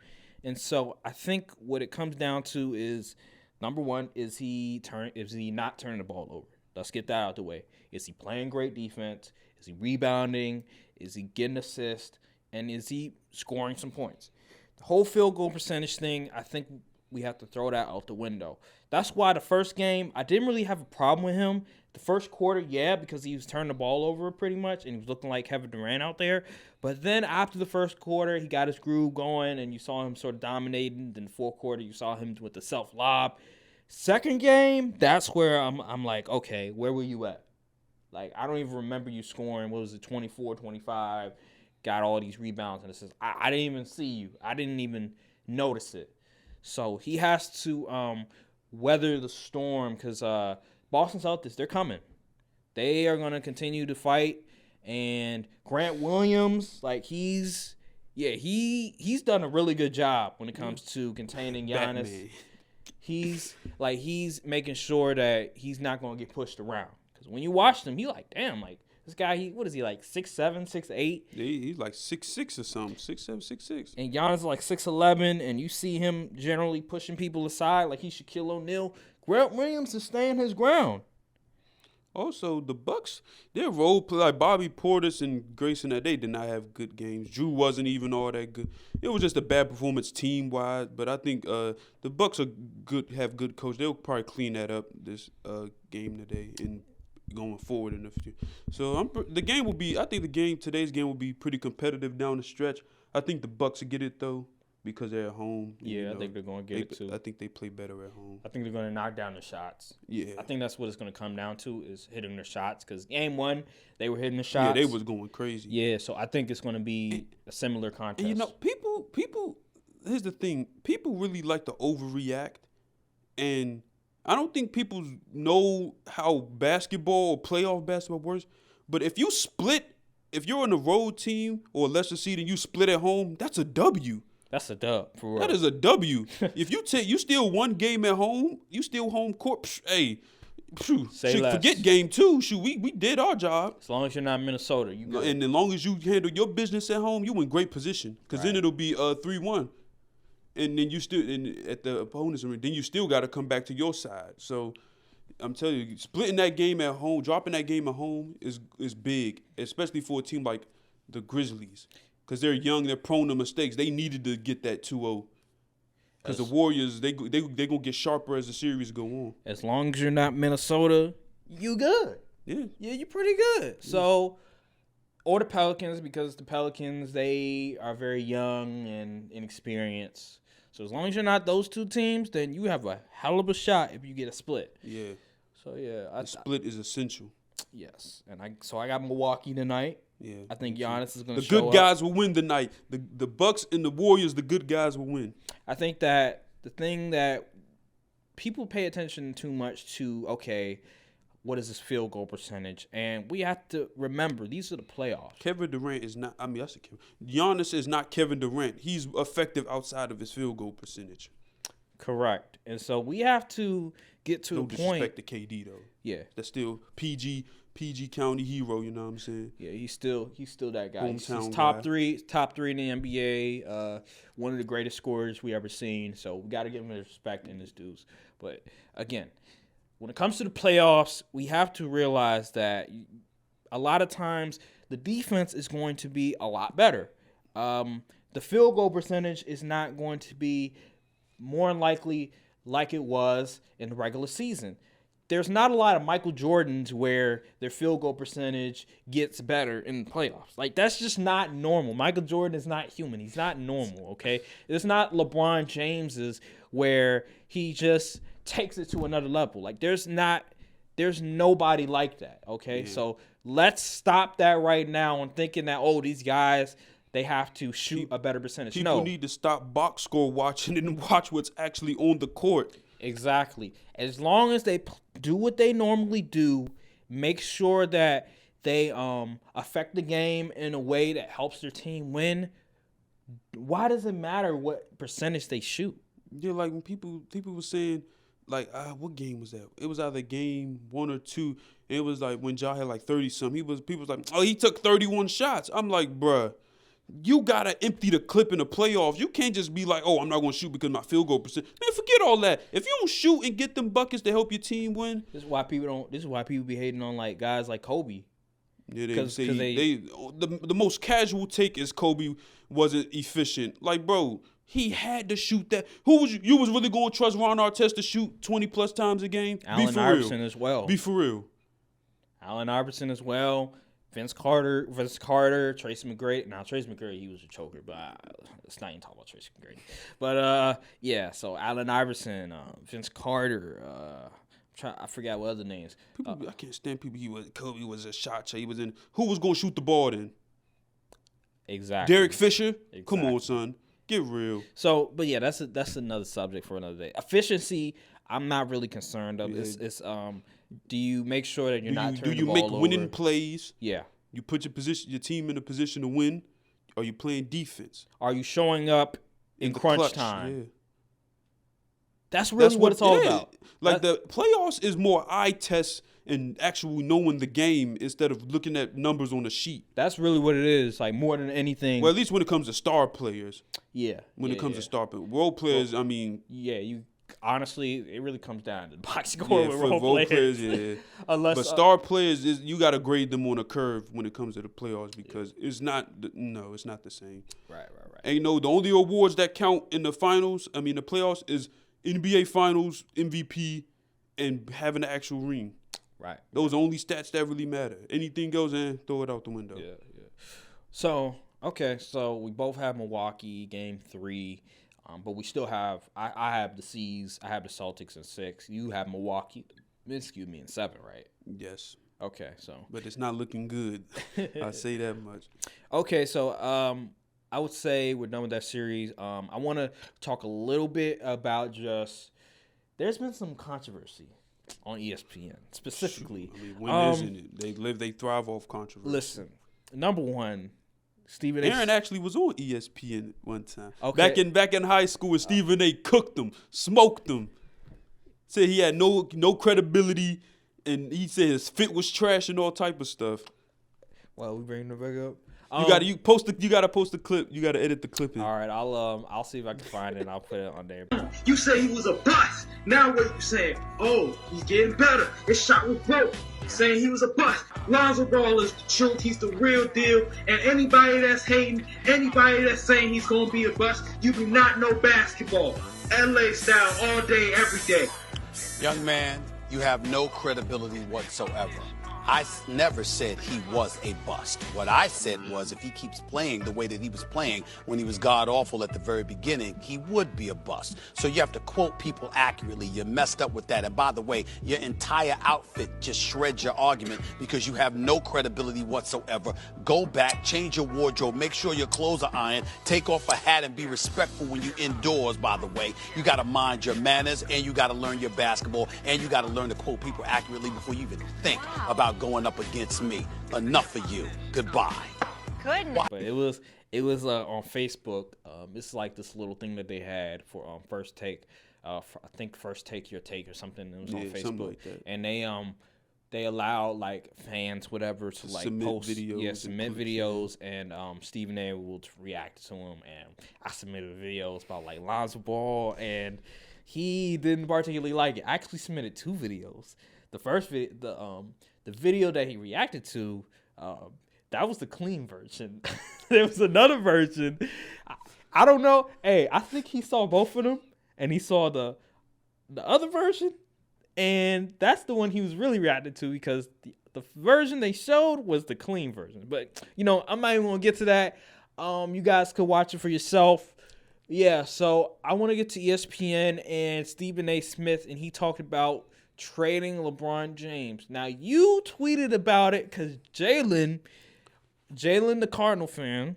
and so I think what it comes down to is number one, is he not turning the ball over? Let's get that out the way. Is he playing great defense? Is he rebounding? Is he getting assists? And is he scoring some points? The whole field goal percentage thing, I think we have to throw that out the window. That's why the first game, I didn't really have a problem with him. The first quarter, yeah, because he was turning the ball over pretty much, and he was looking like Kevin Durant out there. But then after the first quarter, he got his groove going, and you saw him sort of dominating. Then the fourth quarter, you saw him with the self-lob. Second game, that's where I'm like, okay, where were you at? Like, I don't even remember you scoring, 24, 25, got all these rebounds and assists. I didn't even see you. I didn't even notice it. So he has to weather the storm, because Boston Celtics, they're coming. They are going to continue to fight. And Grant Williams, like he's done a really good job when it comes to containing Giannis. Batman. He's making sure that he's not going to get pushed around. Because when you watch him, you like, damn, like this guy, what is he, like 6'7", 6'8"? Yeah, he's like 6'6" or something, 6'7", 6'6". And Giannis is like 6'11", and you see him generally pushing people aside like he's Shaquille O'Neal. Grant Williams is staying his ground. Also, the Bucks, their role play, like Bobby Portis and Grayson, they did not have good games. Drew wasn't even all that good. It was just a bad performance team-wise. But I think the Bucks have good coach. They'll probably clean that up this game today and going forward in the future. So I think today's game will be pretty competitive down the stretch. I think the Bucks will get it though, because they're at home. Yeah, I think they're going to get it too. I think they play better at home. I think they're going to knock down the shots. Yeah. I think that's what it's going to come down to, is hitting their shots, because game 1, they were hitting the shots. Yeah, they was going crazy. Yeah, so I think it's going to be a similar contest. And people, here's the thing. People really like to overreact And I don't think people know how basketball or playoff basketball works. But if you're on a road team or a lesser seed and you split at home, that's a W. That's a dub for real. That is a W. If you steal one game at home, you steal home court. Hey, forget game 2. We did our job. As long as you're not Minnesota, you good. And as long as you handle your business at home, you in great position. Because then it'll be 3-1. And then you still at the opponent's then you still got to come back to your side. So I'm telling you, splitting that game at home, dropping that game at home is big, especially for a team like the Grizzlies, because they're young, they're prone to mistakes. They needed to get that 2-0. Because the Warriors, they gonna get sharper as the series go on. As long as you're not Minnesota, you good. Yeah, you're pretty good. Yeah. So, or the Pelicans, because the Pelicans, they are very young and inexperienced. So as long as you're not those two teams, then you have a hell of a shot if you get a split. Yeah. So yeah, the split is essential. Yes, and I got Milwaukee tonight. Yeah. I think Giannis is going to show up. The good guys will win tonight. The Bucks and the Warriors, the good guys will win. I think that the thing that people pay attention too much to, okay, what is this field goal percentage? And we have to remember, these are the playoffs. Kevin Durant is not – I mean, I said Kevin. Giannis is not Kevin Durant. He's effective outside of his field goal percentage. Correct. And so we have to get to a point – No disrespect to KD, though. Yeah. That's still PG County hero, you know what I'm saying? Yeah, he's still that guy. Hometown he's top three in the NBA, one of the greatest scorers we ever seen. So we got to give him his respect in this dudes. But, again – when it comes to the playoffs, we have to realize that a lot of times the defense is going to be a lot better. The field goal percentage is not going to be more likely like it was in the regular season. There's not a lot of Michael Jordans where their field goal percentage gets better in the playoffs. Like, that's just not normal. Michael Jordan is not human. He's not normal, okay? It's not LeBron James's where he just takes it to another level. Like, there's nobody like that, okay? Yeah. So let's stop that right now and thinking that, these guys, they have to shoot a better percentage. People need to stop box score watching and watch what's actually on the court. Exactly. As long as they do what they normally do, make sure that they affect the game in a way that helps their team win. Why does it matter what percentage they shoot? Yeah, like when people were saying, like, what game was that? It was either game 1 or 2. It was like when Ja had like 30-something. People was like, he took 31 shots. I'm like, bruh, you got to empty the clip in the playoffs. You can't just be like, I'm not going to shoot because my field goal percent. Man, forget all that. If you don't shoot and get them buckets to help your team win. This is why people be hating on like guys like Kobe. Yeah, the most casual take is Kobe wasn't efficient. Like, bro, he had to shoot that. You was really going to trust Ron Artest to shoot 20-plus times a game? Allen Iverson as well. Be for real. Allen Iverson as well. Vince Carter, Tracy McGrady. Now, Tracy McGrady, he was a choker, but let's not even talk about Tracy McGrady. But, so Allen Iverson, Vince Carter, I forgot what other names. I can't stand people. Kobe was a shot. He was in. Who was going to shoot the ball then? Exactly. Derek Fisher? Exactly. Come on, son. Get real. So, but yeah, that's another subject for another day. Efficiency, I'm not really concerned of. Yeah. It's do you make sure that you're not turning the ball over? Do you make winning plays? Yeah. You put your team in a position to win? Are you playing defense? Are you showing up in crunch clutch time? Yeah. That's really what it's all about. Like the playoffs is more eye test and actually knowing the game instead of looking at numbers on a sheet. That's really what it is, like more than anything. Well, at least when it comes to star players. Yeah. When it comes to star players. Role players, honestly, it really comes down to the box score with role players. Yeah. But star players, you got to grade them on a curve when it comes to the playoffs because it's not the same. Right. And the only awards that count in the playoffs is NBA Finals, MVP, and having an actual ring. Right. Those are only stats that really matter. Anything else, throw it out the window. Yeah. So we both have Milwaukee game 3. But we still have I have the C's, I have the Celtics in 6. You have Milwaukee, in 7, right? Yes. Okay, so. But it's not looking good. I say that much. Okay, so I would say we're done with that series. I want to talk a little bit about just there's been some controversy on ESPN specifically. I mean, when isn't it? They thrive off controversy. Listen, number one, Stephen Aaron actually was on ESPN one time. Okay. Back in high school, and Stephen A. cooked them, smoked them. Said he had no credibility, and he said his fit was trash and all type of stuff. Well, we bringing it back up. You gotta post the clip. You gotta edit the clip in. All right, I'll see if I can find it and I'll put it on there. You say he was a bust. Now what you saying? Oh, he's getting better. His shot was broke. Saying he was a bust. Lonzo Ball is the truth. He's the real deal. And anybody that's hating, anybody that's saying he's gonna be a bust, you do not know basketball. LA style all day, every day. Young man, you have no credibility whatsoever. I never said he was a bust. What I said was if he keeps playing the way that he was playing when he was god-awful at the very beginning, he would be a bust. So you have to quote people accurately. You're messed up with that. And by the way, your entire outfit just shreds your argument because you have no credibility whatsoever. Go back, change your wardrobe, make sure your clothes are ironed, take off a hat and be respectful when you're indoors, by the way. You got to mind your manners and you got to learn your basketball and you got to learn to quote people accurately before you even think about going up against me. Enough of you. Goodbye. Goodness. But it was on Facebook. It's like this little thing that they had for First Take. I think First Take Your Take or something. It was on Facebook, like that. And they allowed like fans whatever to like submit post videos, submit videos, and Stephen A. will react to them. And I submitted videos about like Lonzo Ball, and he didn't particularly like it. I actually submitted 2 videos. The first video, the video that he reacted to, that was the clean version. There was another version. I don't know. Hey, I think he saw both of them, and he saw the other version, and that's the one he was really reacting to because the version they showed was the clean version. But, I'm not even going to get to that. You guys could watch it for yourself. Yeah, so I want to get to ESPN and Stephen A. Smith, and he talked about trading LeBron James. Now, you tweeted about it because Jalen, the Cardinal fan,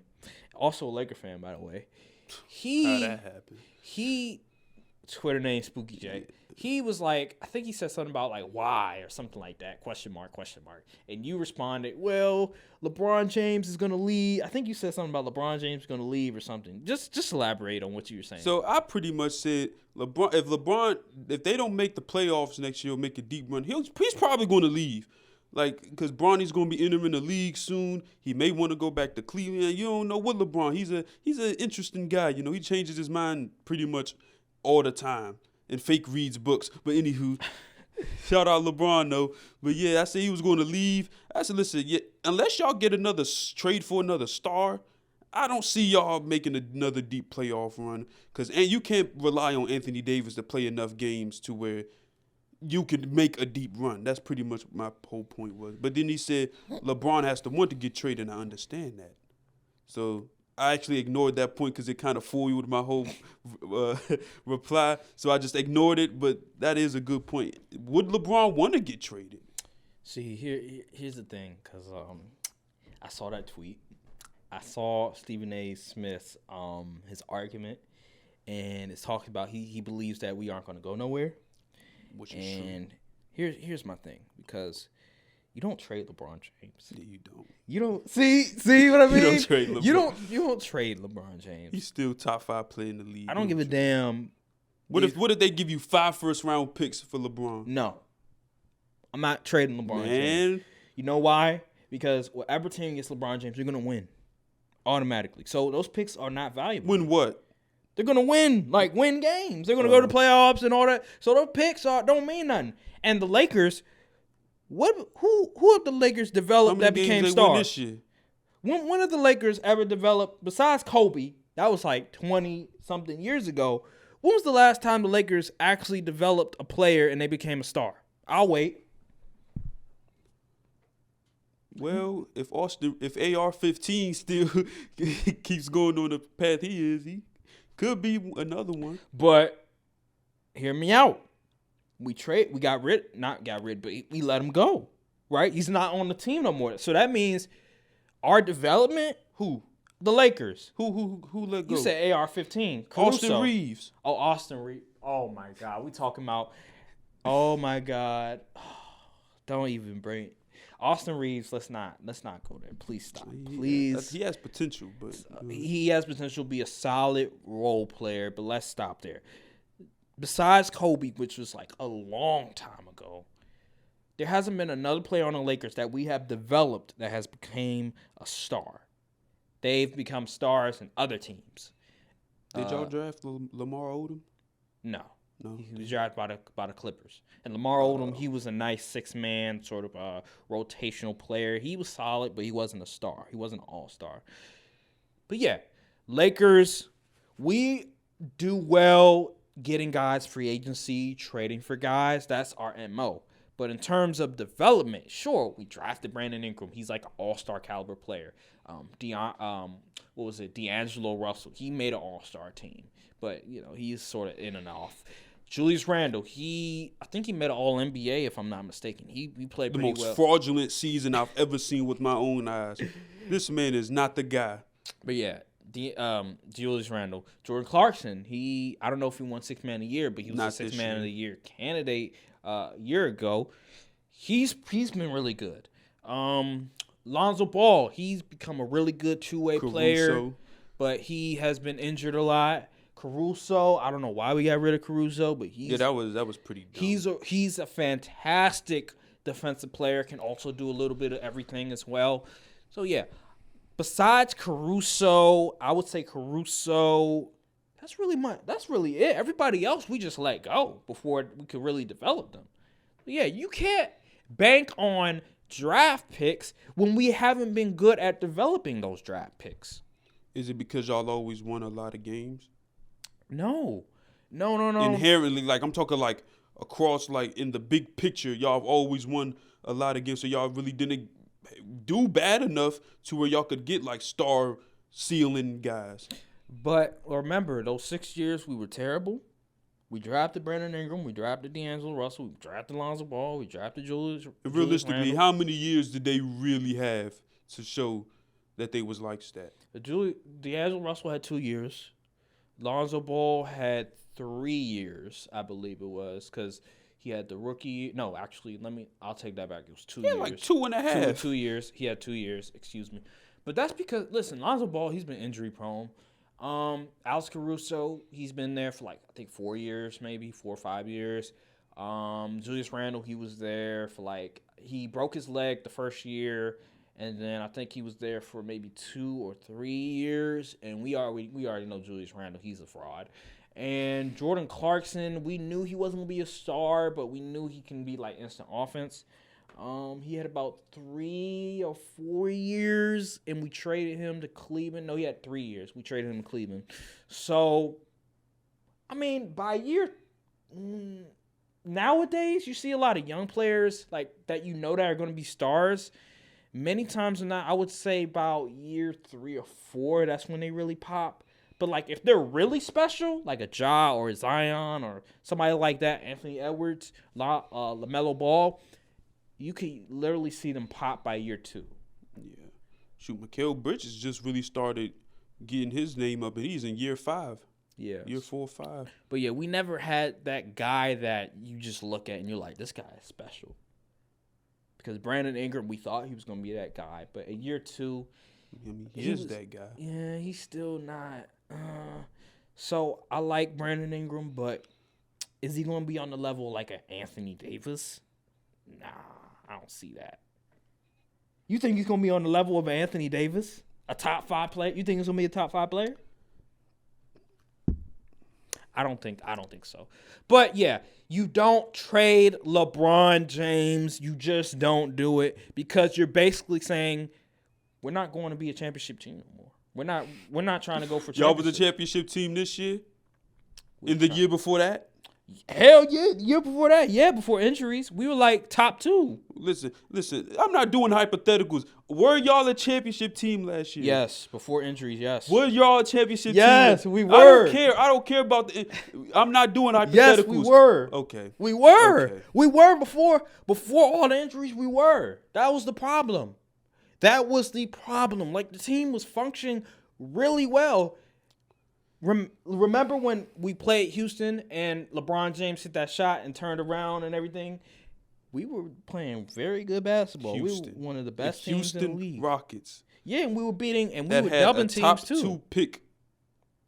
also a Laker fan, by the way. How'd that happen? Twitter name Spooky J. He was like, I think he said something about like why or something like that, question mark. And you responded, well, LeBron James is going to leave. I think you said something about LeBron James going to leave or something. Just elaborate on what you were saying. So I pretty much said if they don't make the playoffs next year or make a deep run, he's probably going to leave. Like, because Bronny's going to be entering the league soon. He may want to go back to Cleveland. You don't know what LeBron. He's an interesting guy. He changes his mind pretty much all the time. And fake reads books. But anywho, shout out LeBron though. But yeah, I said he was going to leave. I said, listen, unless y'all get another trade for another star, I don't see y'all making another deep playoff run. And you can't rely on Anthony Davis to play enough games to where you can make a deep run. That's pretty much what my whole point was. But then he said LeBron has to want to get traded, and I understand that. So I actually ignored that point because it kind of foiled my whole reply. So I just ignored it, but that is a good point. Would LeBron want to get traded? See, here's the thing, because I saw that tweet. I saw Stephen A. Smith's his argument, and it's talking about he believes that we aren't going to go nowhere. Which is true. And here's my thing, because you don't trade LeBron James. Yeah, you don't. You don't see what I mean? You don't trade LeBron. You don't trade LeBron James. He's still top 5 player in the league. I don't give a damn. What if they give you 5 first-round picks for LeBron? No. I'm not trading LeBron Man. James. You know why? Because whatever team gets LeBron James, you're going to win automatically. So those picks are not valuable. Win what? They're going to win games. They're going to go to playoffs and all that. So those picks don't mean nothing. And the Lakers, who have the Lakers developed that became stars? This year? When have the Lakers ever developed, besides Kobe, that was like 20-something years ago, when was the last time the Lakers actually developed a player and they became a star? I'll wait. Well, if AR-15 still keeps going on the path he could be another one. But hear me out. We let him go, right? He's not on the team no more. So that means our development. Who? The Lakers. Who let go? You said AR-15. Austin Reeves. Oh, Austin Reeves. Oh my God, we talking about. Oh my God, don't even bring Austin Reeves. Let's not go there. Please stop. Please. He has potential, but He has potential to be a solid role player. But let's stop there. Besides Kobe, which was like a long time ago, there hasn't been another player on the Lakers that we have developed that has become a star. They've become stars in other teams. Did y'all draft Lamar Odom? No. No. He was drafted by the Clippers. And Lamar Odom, he was a nice six-man sort of rotational player. He was solid, but he wasn't a star. He wasn't an all-star. But yeah, Lakers, we do well getting guys free agency, trading for guys. That's our MO. But in terms of development, sure, we drafted Brandon Ingram. He's like an all-star caliber player. D'Angelo Russell. He made an all-star team. But, he's sort of in and off. Julius Randle, I think he made an All-NBA, if I'm not mistaken. He played pretty well. The most fraudulent season I've ever seen with my own eyes. This man is not the guy. But yeah, Julius Randle. Jordan Clarkson, I don't know if he won Sixth Man of the Year, but he was a Sixth Man of the Year candidate a year ago. He's been really good. Lonzo Ball, he's become a really good two-way player, but he has been injured a lot. Caruso, I don't know why we got rid of Caruso, but that was pretty dumb. He's a fantastic defensive player, can also do a little bit of everything as well. So yeah, besides Caruso, I would say Caruso. That's really it. Everybody else we just let go before we could really develop them. But yeah, you can't bank on draft picks when we haven't been good at developing those draft picks. Is it because y'all always won a lot of games? No. Inherently, I'm talking across, in the big picture, y'all have always won a lot of games, so y'all really didn't do bad enough to where y'all could get, star ceiling guys. But remember, those 6 years we were terrible. We drafted Brandon Ingram. We drafted D'Angelo Russell. We drafted Lonzo Ball. We drafted Julius Realistically, Randle. how many years did they really have to show that they was like that? D'Angelo Russell had 2 years. Lonzo Ball had 3 years, I believe it was, because he had the rookie. No, actually, I'll take that back. It was 2 years. Yeah, 2.5. 2 years. He had 2 years, excuse me. But that's because, listen, Lonzo Ball, he's been injury prone. Alex Caruso, he's been there for I think 4 years, maybe 4 or 5 years. Julius Randle, he was there for he broke his leg the first year. And then I think he was there for maybe 2 or 3 years. And we already know Julius Randle. He's a fraud. And Jordan Clarkson, we knew he wasn't going to be a star, but we knew he can be instant offense. He had about 3 or 4 years, and we traded him to Cleveland. No, he had 3 years. We traded him to Cleveland. So, by year... nowadays, you see a lot of young players that that are going to be stars. Many times than not, I would say about year 3 or 4, that's when they really pop. But, if they're really special, like a Ja or a Zion or somebody like that, Anthony Edwards, LaMelo Ball, you could literally see them pop by year 2. Yeah. Shoot, Mikal Bridges just really started getting his name up, and he's in year 5. Yeah. Year 4 or 5. But, yeah, we never had that guy that you just look at and you're like, this guy is special. Because Brandon Ingram, we thought he was going to be that guy. But in year 2, he is that guy. Yeah, he's still not. So I like Brandon Ingram, but is he going to be on the level like an Anthony Davis? Nah, I don't see that. You think he's going to be on the level of an Anthony Davis? A top 5 player? You think he's going to be a top 5 player? I don't think so. But yeah, you don't trade LeBron James. You just don't do it because you're basically saying we're not going to be a championship team anymore. We're not trying to go for championship. Y'all was a championship team this year? In the year before that? Hell yeah, year before that. Yeah, before injuries. We were top 2. Listen, I'm not doing hypotheticals. Were y'all a championship team last year? Yes, before injuries, yes. Were y'all a championship team? Yes, we were. I don't care about I'm not doing hypotheticals. Yes, we were. Okay. We were. Okay. We were before all the injuries, we were. That was the problem. The team was functioning really well. Remember when we played Houston and LeBron James hit that shot and turned around and everything? We were playing very good basketball. Houston. We were one of the best The teams in the league. Houston Rockets. Yeah, and we were beating, and we That were had dubbing a teams top too. 2 pick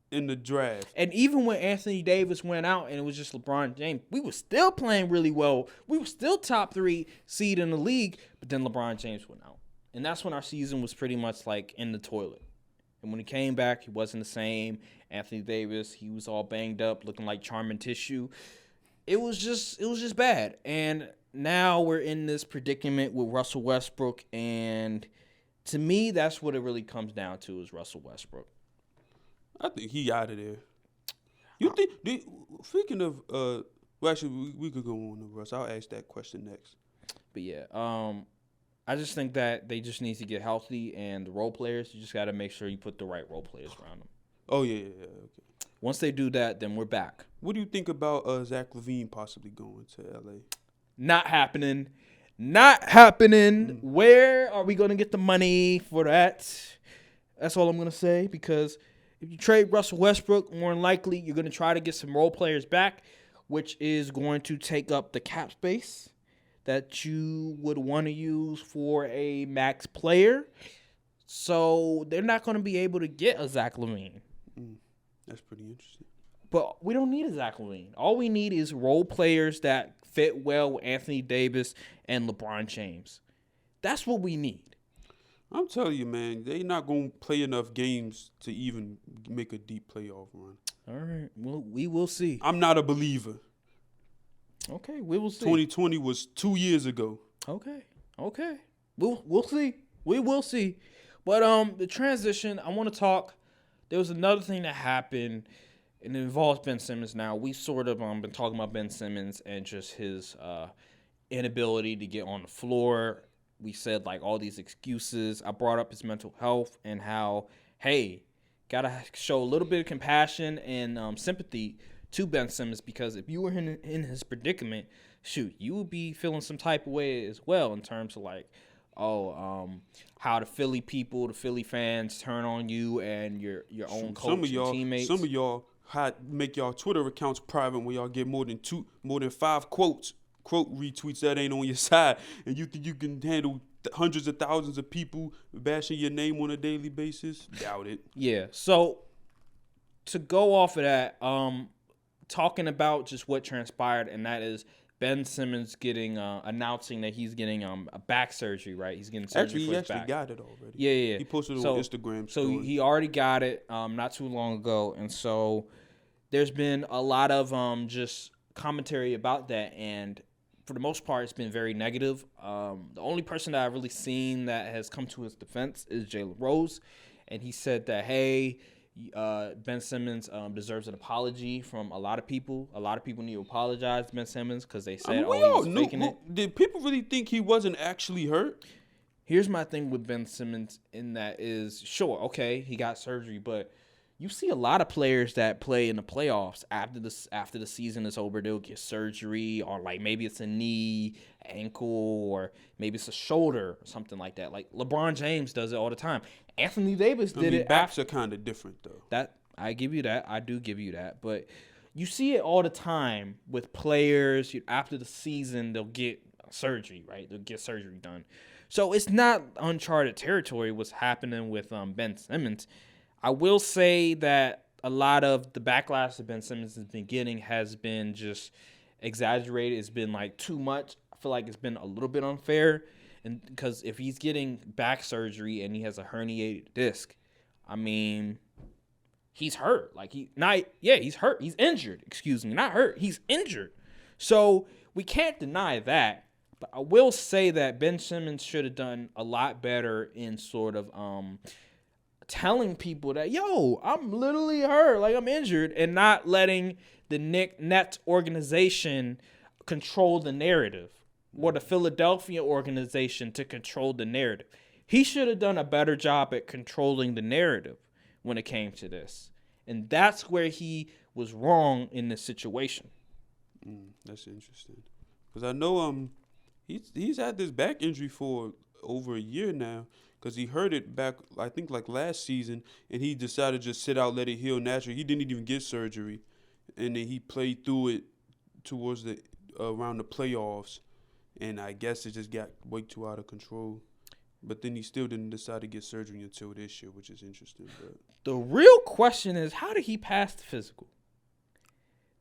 in the draft. And even when Anthony Davis went out and it was just LeBron James, we were still playing really well. We were still top 3 seed in the league, but then LeBron James went out. And that's when our season was pretty much like in the toilet. And when he came back, he wasn't the same. Anthony Davis, he was all banged up, looking like charming tissue. It was just bad. And now we're in this predicament with Russell Westbrook, and to me, that's what it really comes down to is Russell Westbrook. I think he out of there. You think? Speaking of, well, actually, we could go on to Russ. I'll ask that question next. But yeah, I just think that they just need to get healthy, and the role players, you just got to make sure you put the right role players around them. Oh yeah, okay. Once they do that, then we're back. What do you think about Zach Levine possibly going to LA? Not happening. Not happening. Where are we going to get the money for that? That's all I'm going to say, because if you trade Russell Westbrook, more than likely you're going to try to get some role players back, which is going to take up the cap space that you would want to use for a max player. So they're not going to be able to get a Zach Levine. That's pretty interesting. But we don't need a Zach Levine. All we need is role players that fit well with Anthony Davis and LeBron James. That's what we need. I'm telling you, man, they're not going to play enough games to even make a deep playoff run. All right. Well, we will see. I'm not a believer. Okay, we will see. 2020 was 2 years ago. Okay. We'll see. We will see. But the transition, I want to talk. There was another thing that happened, and it involves Ben Simmons now. We've sort of been talking about Ben Simmons and just his inability to get on the floor. We said, like, all these excuses. I brought up his mental health and how, hey, got to show a little bit of compassion and sympathy to Ben Simmons, because if you were in his predicament, shoot, you would be feeling some type of way as well in terms of, like, how the Philly people, the Philly fans turn on you and your own coach and teammates. Some of y'all make y'all Twitter accounts private when y'all get more than 5 quote retweets that ain't on your side, and you think you can handle hundreds of thousands of people bashing your name on a daily basis? Doubt it. Yeah. So to go off of that, talking about just what transpired, and that is Ben Simmons announcing that he's getting a back surgery, right? He's getting surgery for his back. He actually got it already. Yeah. He posted it on Instagram. So he already got it not too long ago, and so there's been a lot of just commentary about that, and for the most part, it's been very negative. The only person that I've really seen that has come to his defense is Jalen Rose, and he said that, hey, Ben Simmons deserves an apology from a lot of people. A lot of people need to apologize to Ben Simmons because they said, he was faking it. Did people really think he wasn't actually hurt? Here's my thing with Ben Simmons in that is, sure, okay, he got surgery, but you see a lot of players that play in the playoffs after the season is over, they'll get surgery, or like maybe it's a knee, ankle, or maybe it's a shoulder or something like that. Like LeBron James does it all the time. Anthony Davis did it. Backs are kind of different though. That I give you that. I do give you that. But you see it all the time with players. After the season, they'll get surgery, right? They'll get surgery done. So it's not uncharted territory what's happening with Ben Simmons. I will say that a lot of the backlash that Ben Simmons has been getting has been just exaggerated. It's been like too much. I feel like it's been a little bit unfair, and because if he's getting back surgery and he has a herniated disc, I mean, he's hurt. Like he's hurt. He's injured. Excuse me, not hurt. He's injured. So we can't deny that. But I will say that Ben Simmons should have done a lot better in sort of telling people that, yo, I'm literally hurt, like I'm injured, and not letting the Nets organization control the narrative, or the Philadelphia organization to control the narrative. He should have done a better job at controlling the narrative when it came to this. And that's where he was wrong in this situation. That's interesting. Because I know he's had this back injury for over a year now because he hurt it back, I think, like last season, and he decided to just sit out, let it heal naturally. He didn't even get surgery, and then he played through it towards the around the playoffs, and I guess it just got way too out of control. But then he still didn't decide to get surgery until this year, which is interesting. But the real question is, how did he pass the physical?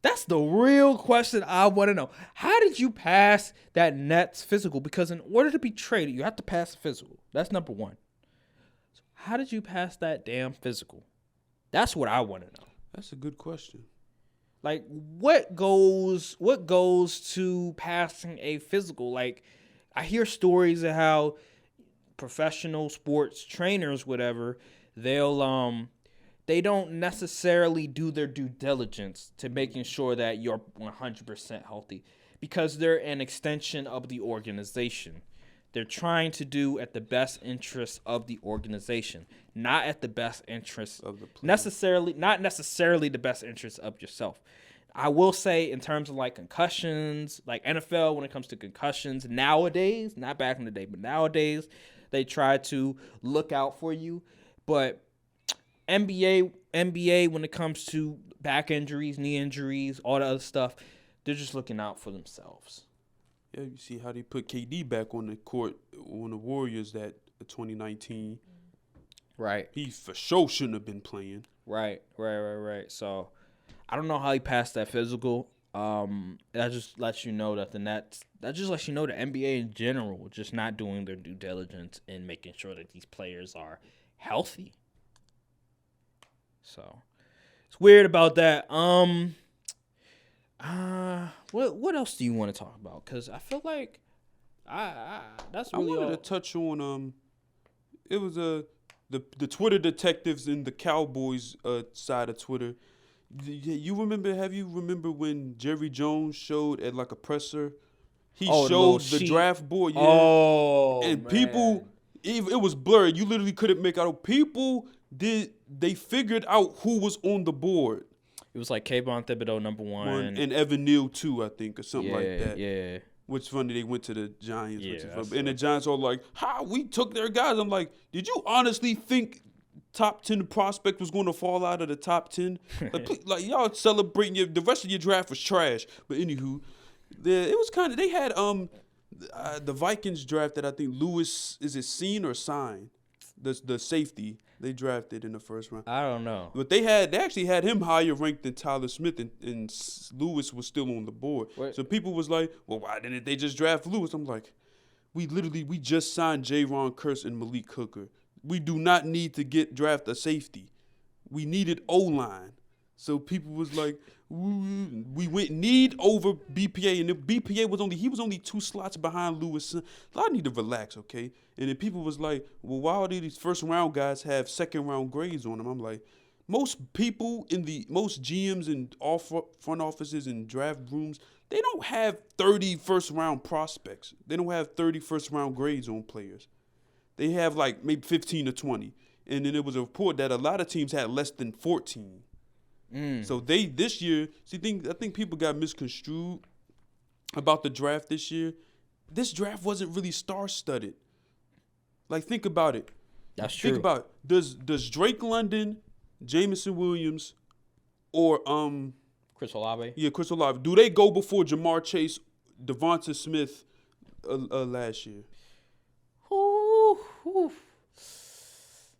That's the real question I want to know. How did you pass that Nets physical? Because in order to be traded, you have to pass the physical. That's number one. So how did you pass that damn physical? That's what I want to know. that's a good question. Like, what goes to passing a physical? Like, I hear stories of how professional sports trainers, whatever, they don't necessarily do their due diligence to making sure that you're 100% healthy because they're an extension of the organization. They're trying to do at the best interest of the organization, not at the best interest Of the player. not necessarily the best interest of yourself. I will say in terms of like concussions, like NFL, when it comes to concussions nowadays, not back in the day, but nowadays, they try to look out for you. But NBA, when it comes to back injuries, knee injuries, all the other stuff, they're just looking out for themselves. Yeah, you see how they put KD back on the court on the Warriors that 2019. Right. He for sure shouldn't have been playing. Right. So I don't know how he passed that physical. That just lets you know that the Nets, that just lets you know the NBA in general just not doing their due diligence in making sure that these players are healthy. So it's weird about that. What else do you want to talk about? Because I feel like that's really I wanted all. to touch on it was the Twitter detectives in the Cowboys side of Twitter. You remember when Jerry Jones showed at like a presser? He showed the draft board. Yeah. Oh, and man. people, it was blurred. You literally couldn't make out. People they figured out who was on the board. It was like Kayvon Thibodeau, number one. And Evan Neal too, I think, or something like that. Yeah. Which funny, they went to the Giants. Yeah, which is that's funny. And the Giants are like, "How we took their guys?" I'm like, "Did you honestly think top 10 prospect was going to fall out of the top 10? Like y'all celebrating the rest of your draft was trash." But anywho, it was kind of, they had the Vikings drafted, I think Lewis, is it Seen or Sign? The safety they drafted in the first round. I don't know. But they actually had him higher ranked than Tyler Smith, and Lewis was still on the board. What? So people was like, "Well, why didn't they just draft Lewis?" I'm like, we just signed Jaron Kearse and Malik Hooker. We do not need to draft a safety. We needed O-line. So people was like, we went need over BPA, and the BPA was only 2 slots behind Lewis. I need to relax, okay? And then people was like, well, why do these first round guys have second round grades on them? I'm like, most people most GMs and all front offices and draft rooms, they don't have 30 first round prospects. They don't have 30 first round grades on players. They have like maybe 15 or 20. And then there was a report that a lot of teams had less than 14. So this year, I think people got misconstrued about the draft this year. This draft wasn't really star-studded. Like, think about it. That's true. Think about it. Does Drake London, Jamison Williams, or Chris Olave? Yeah, Chris Olave. Do they go before Jamar Chase, Devonta Smith last year? Ooh.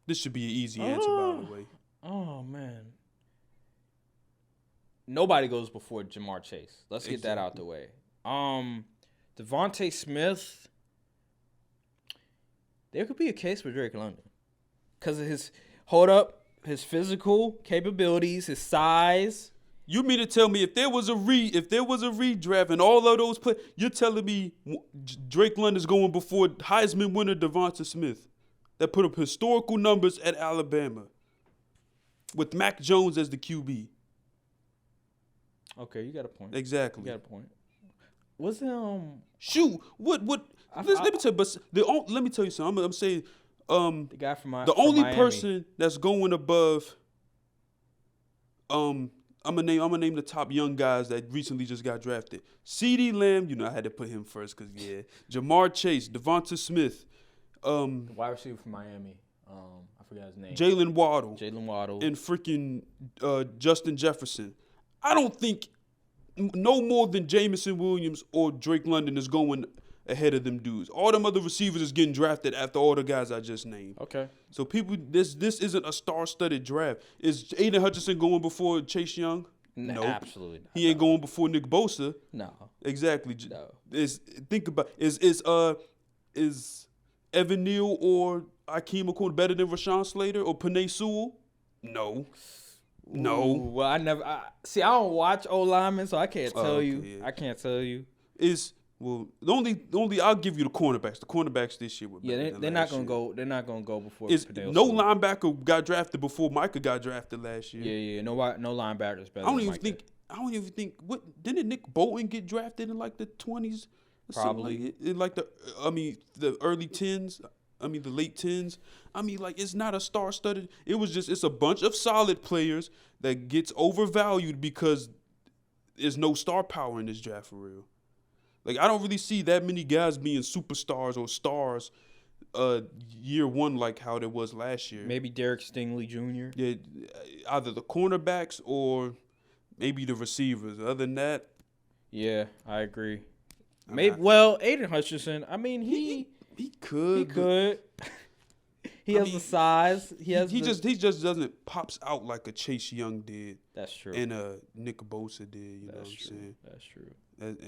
This should be an easy answer, by the way. Oh, man. Nobody goes before Jamar Chase. Let's get that out the way. Devontae Smith, there could be a case for Drake London because of his physical capabilities, his size. You mean to tell me if there was a redraft and all of those players, you're telling me Drake London's going before Heisman winner Devonta Smith that put up historical numbers at Alabama with Mac Jones as the QB? Okay, you got a point. Exactly. You got a point. Was it Shoot, what? Let me tell you. But let me tell you something. I'm saying the guy from the only Miami. person that's going above. I'm gonna name the top young guys that recently just got drafted. CeeDee Lamb, I had to put him first because Jamar Chase, Devonta Smith, The wide receiver from Miami. I forgot his name. Jalen Waddle. And freaking Justin Jefferson. I don't think no more than Jamison Williams or Drake London is going ahead of them dudes. All them other receivers is getting drafted after all the guys I just named. Okay. So people, this isn't a star-studded draft. Is Aiden Hutchinson going before Chase Young? No, absolutely not. He ain't going before Nick Bosa. No. Exactly. No. Is Evan Neal or Akeem Okun better than Rashawn Slater or Penei Sewell? No. Ooh, well, I don't watch O-linemen, so I can't tell you. Yeah. I can't tell you. The only I'll give you the cornerbacks. The cornerbacks this year were better than they're last not gonna year. go. They're not gonna go before. No linebacker got drafted before Micah got drafted last year. Yeah. No linebackers better. I don't even think. What didn't Nick Bolton get drafted in like the 20s? Probably in like the early 10s. The late 10s. It's not a star-studded. It's a bunch of solid players that gets overvalued because there's no star power in this draft for real. I don't really see that many guys being superstars or stars year one like how there was last year. Maybe Derek Stingley Jr. Yeah, either the cornerbacks or maybe the receivers. Other than that, yeah, I agree. Aiden Hutchinson. He could. He could. He has the size. He just doesn't pops out like a Chase Young did. That's true. And Nick Bosa did. You know what I'm saying? That's true.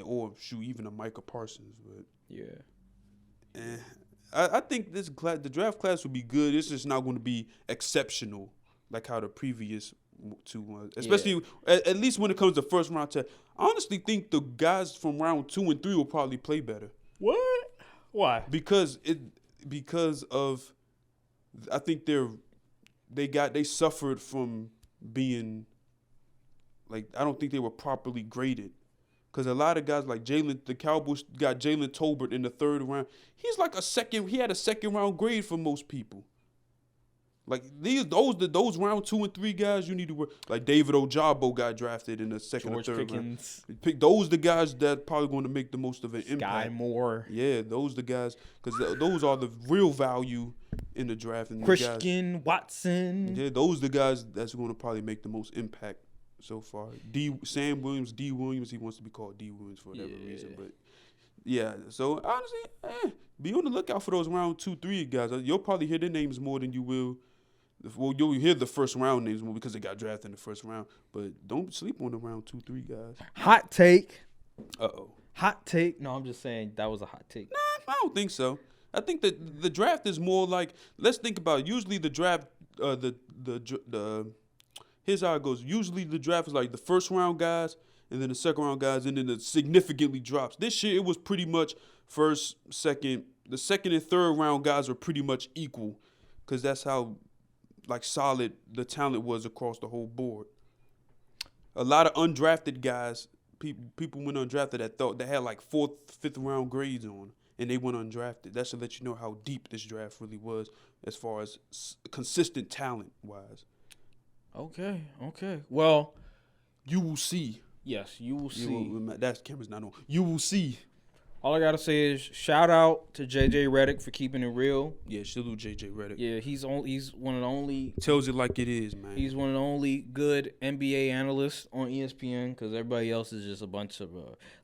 Or even a Micah Parsons, but yeah. I think the draft class will be good. It's just not going to be exceptional like how the previous two was. Especially at least when it comes to first round test. I honestly think the guys from round 2 and 3 will probably play better. What? Why? Because of I think they suffered from being I don't think they were properly graded. Because a lot of guys like the Cowboys got Jalen Tolbert in the 3rd round. He had a second round grade for most people. Those round 2 and 3 guys you need to work. Like David Ojabo got drafted in the 2nd or 3rd round. Those the guys that probably going to make the most of an impact. Sky Moore. Yeah, those the guys because those are the real value in the draft. And Christian Watson. Yeah, those the guys that's going to probably make the most impact so far. D. Williams, he wants to be called D. Williams for whatever reason. But yeah, so honestly, be on the lookout for those round 2, 3 guys. You'll probably hear their names more than you will. Well, you'll hear the first round names more because they got drafted in the first round. But don't sleep on the round 2, 3 guys. Hot take. Uh-oh. Hot take. No, I'm just saying that was a hot take. Nah, I don't think so. I think that the draft is more like, let's think about it. Usually the draft, here's how it goes. Usually the draft is like the first round guys and then the second round guys and then it significantly drops. This year it was pretty much first, second. The second and third round guys were pretty much equal because that's how solid the talent was across the whole board. A lot of undrafted guys, people went undrafted that had 4th, 5th round grades on and they went undrafted. That should let you know how deep this draft really was as far as consistent talent wise. Okay. Well, you will see. Yes, you will see. That camera's not on. You will see. All I gotta say is shout out to JJ Redick for keeping it real. Yeah, salute JJ Redick. Yeah, he's one of the only. Tells it like it is, man. He's one of the only good NBA analysts on ESPN because everybody else is just a bunch of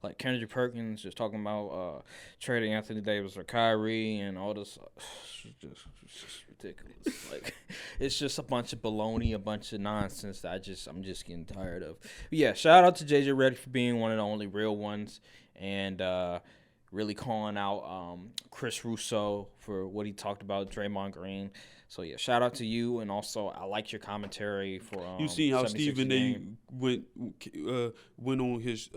like Kendrick Perkins just talking about trading Anthony Davis or Kyrie and all this. It's just ridiculous. It's just a bunch of baloney, a bunch of nonsense that I'm just getting tired of. But yeah, shout out to JJ Redick for being one of the only real ones and really calling out Chris Russo for what he talked about Draymond Green. So yeah, shout out to you, and also I liked your commentary for. You seen how Stephen A. went on his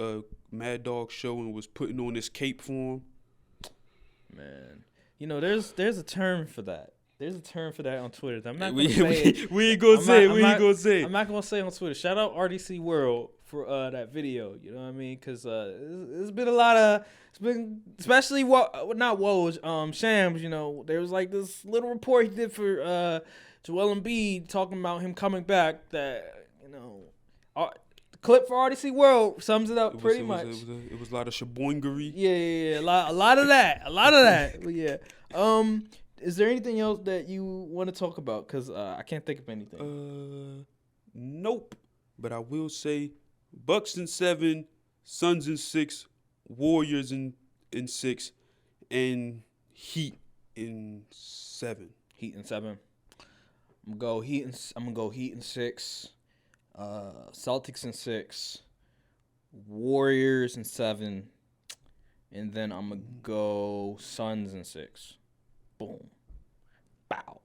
Mad Dog show and was putting on his cape for him. Man, there's a term for that. There's a term for that on Twitter. I'm not gonna say it. We ain't gonna say it. I'm not gonna say it on Twitter. Shout out RDC World for that video. You know what I mean? Because there's been a lot of, especially Shams. There was this little report he did for Joel Embiid talking about him coming back. That the clip for RDC World sums it up pretty much. It was a lot of shaboingery. Yeah, a lot of that. But yeah, Is there anything else that you want to talk about? Because I can't think of anything. Nope. But I will say Bucks in 7, Suns in 6, Warriors in 6, and Heat in 7. Heat in 7. I'm gonna go Heat in 6. Celtics in 6. Warriors in 7. And then I'm gonna go Suns in 6. Boom. Bow.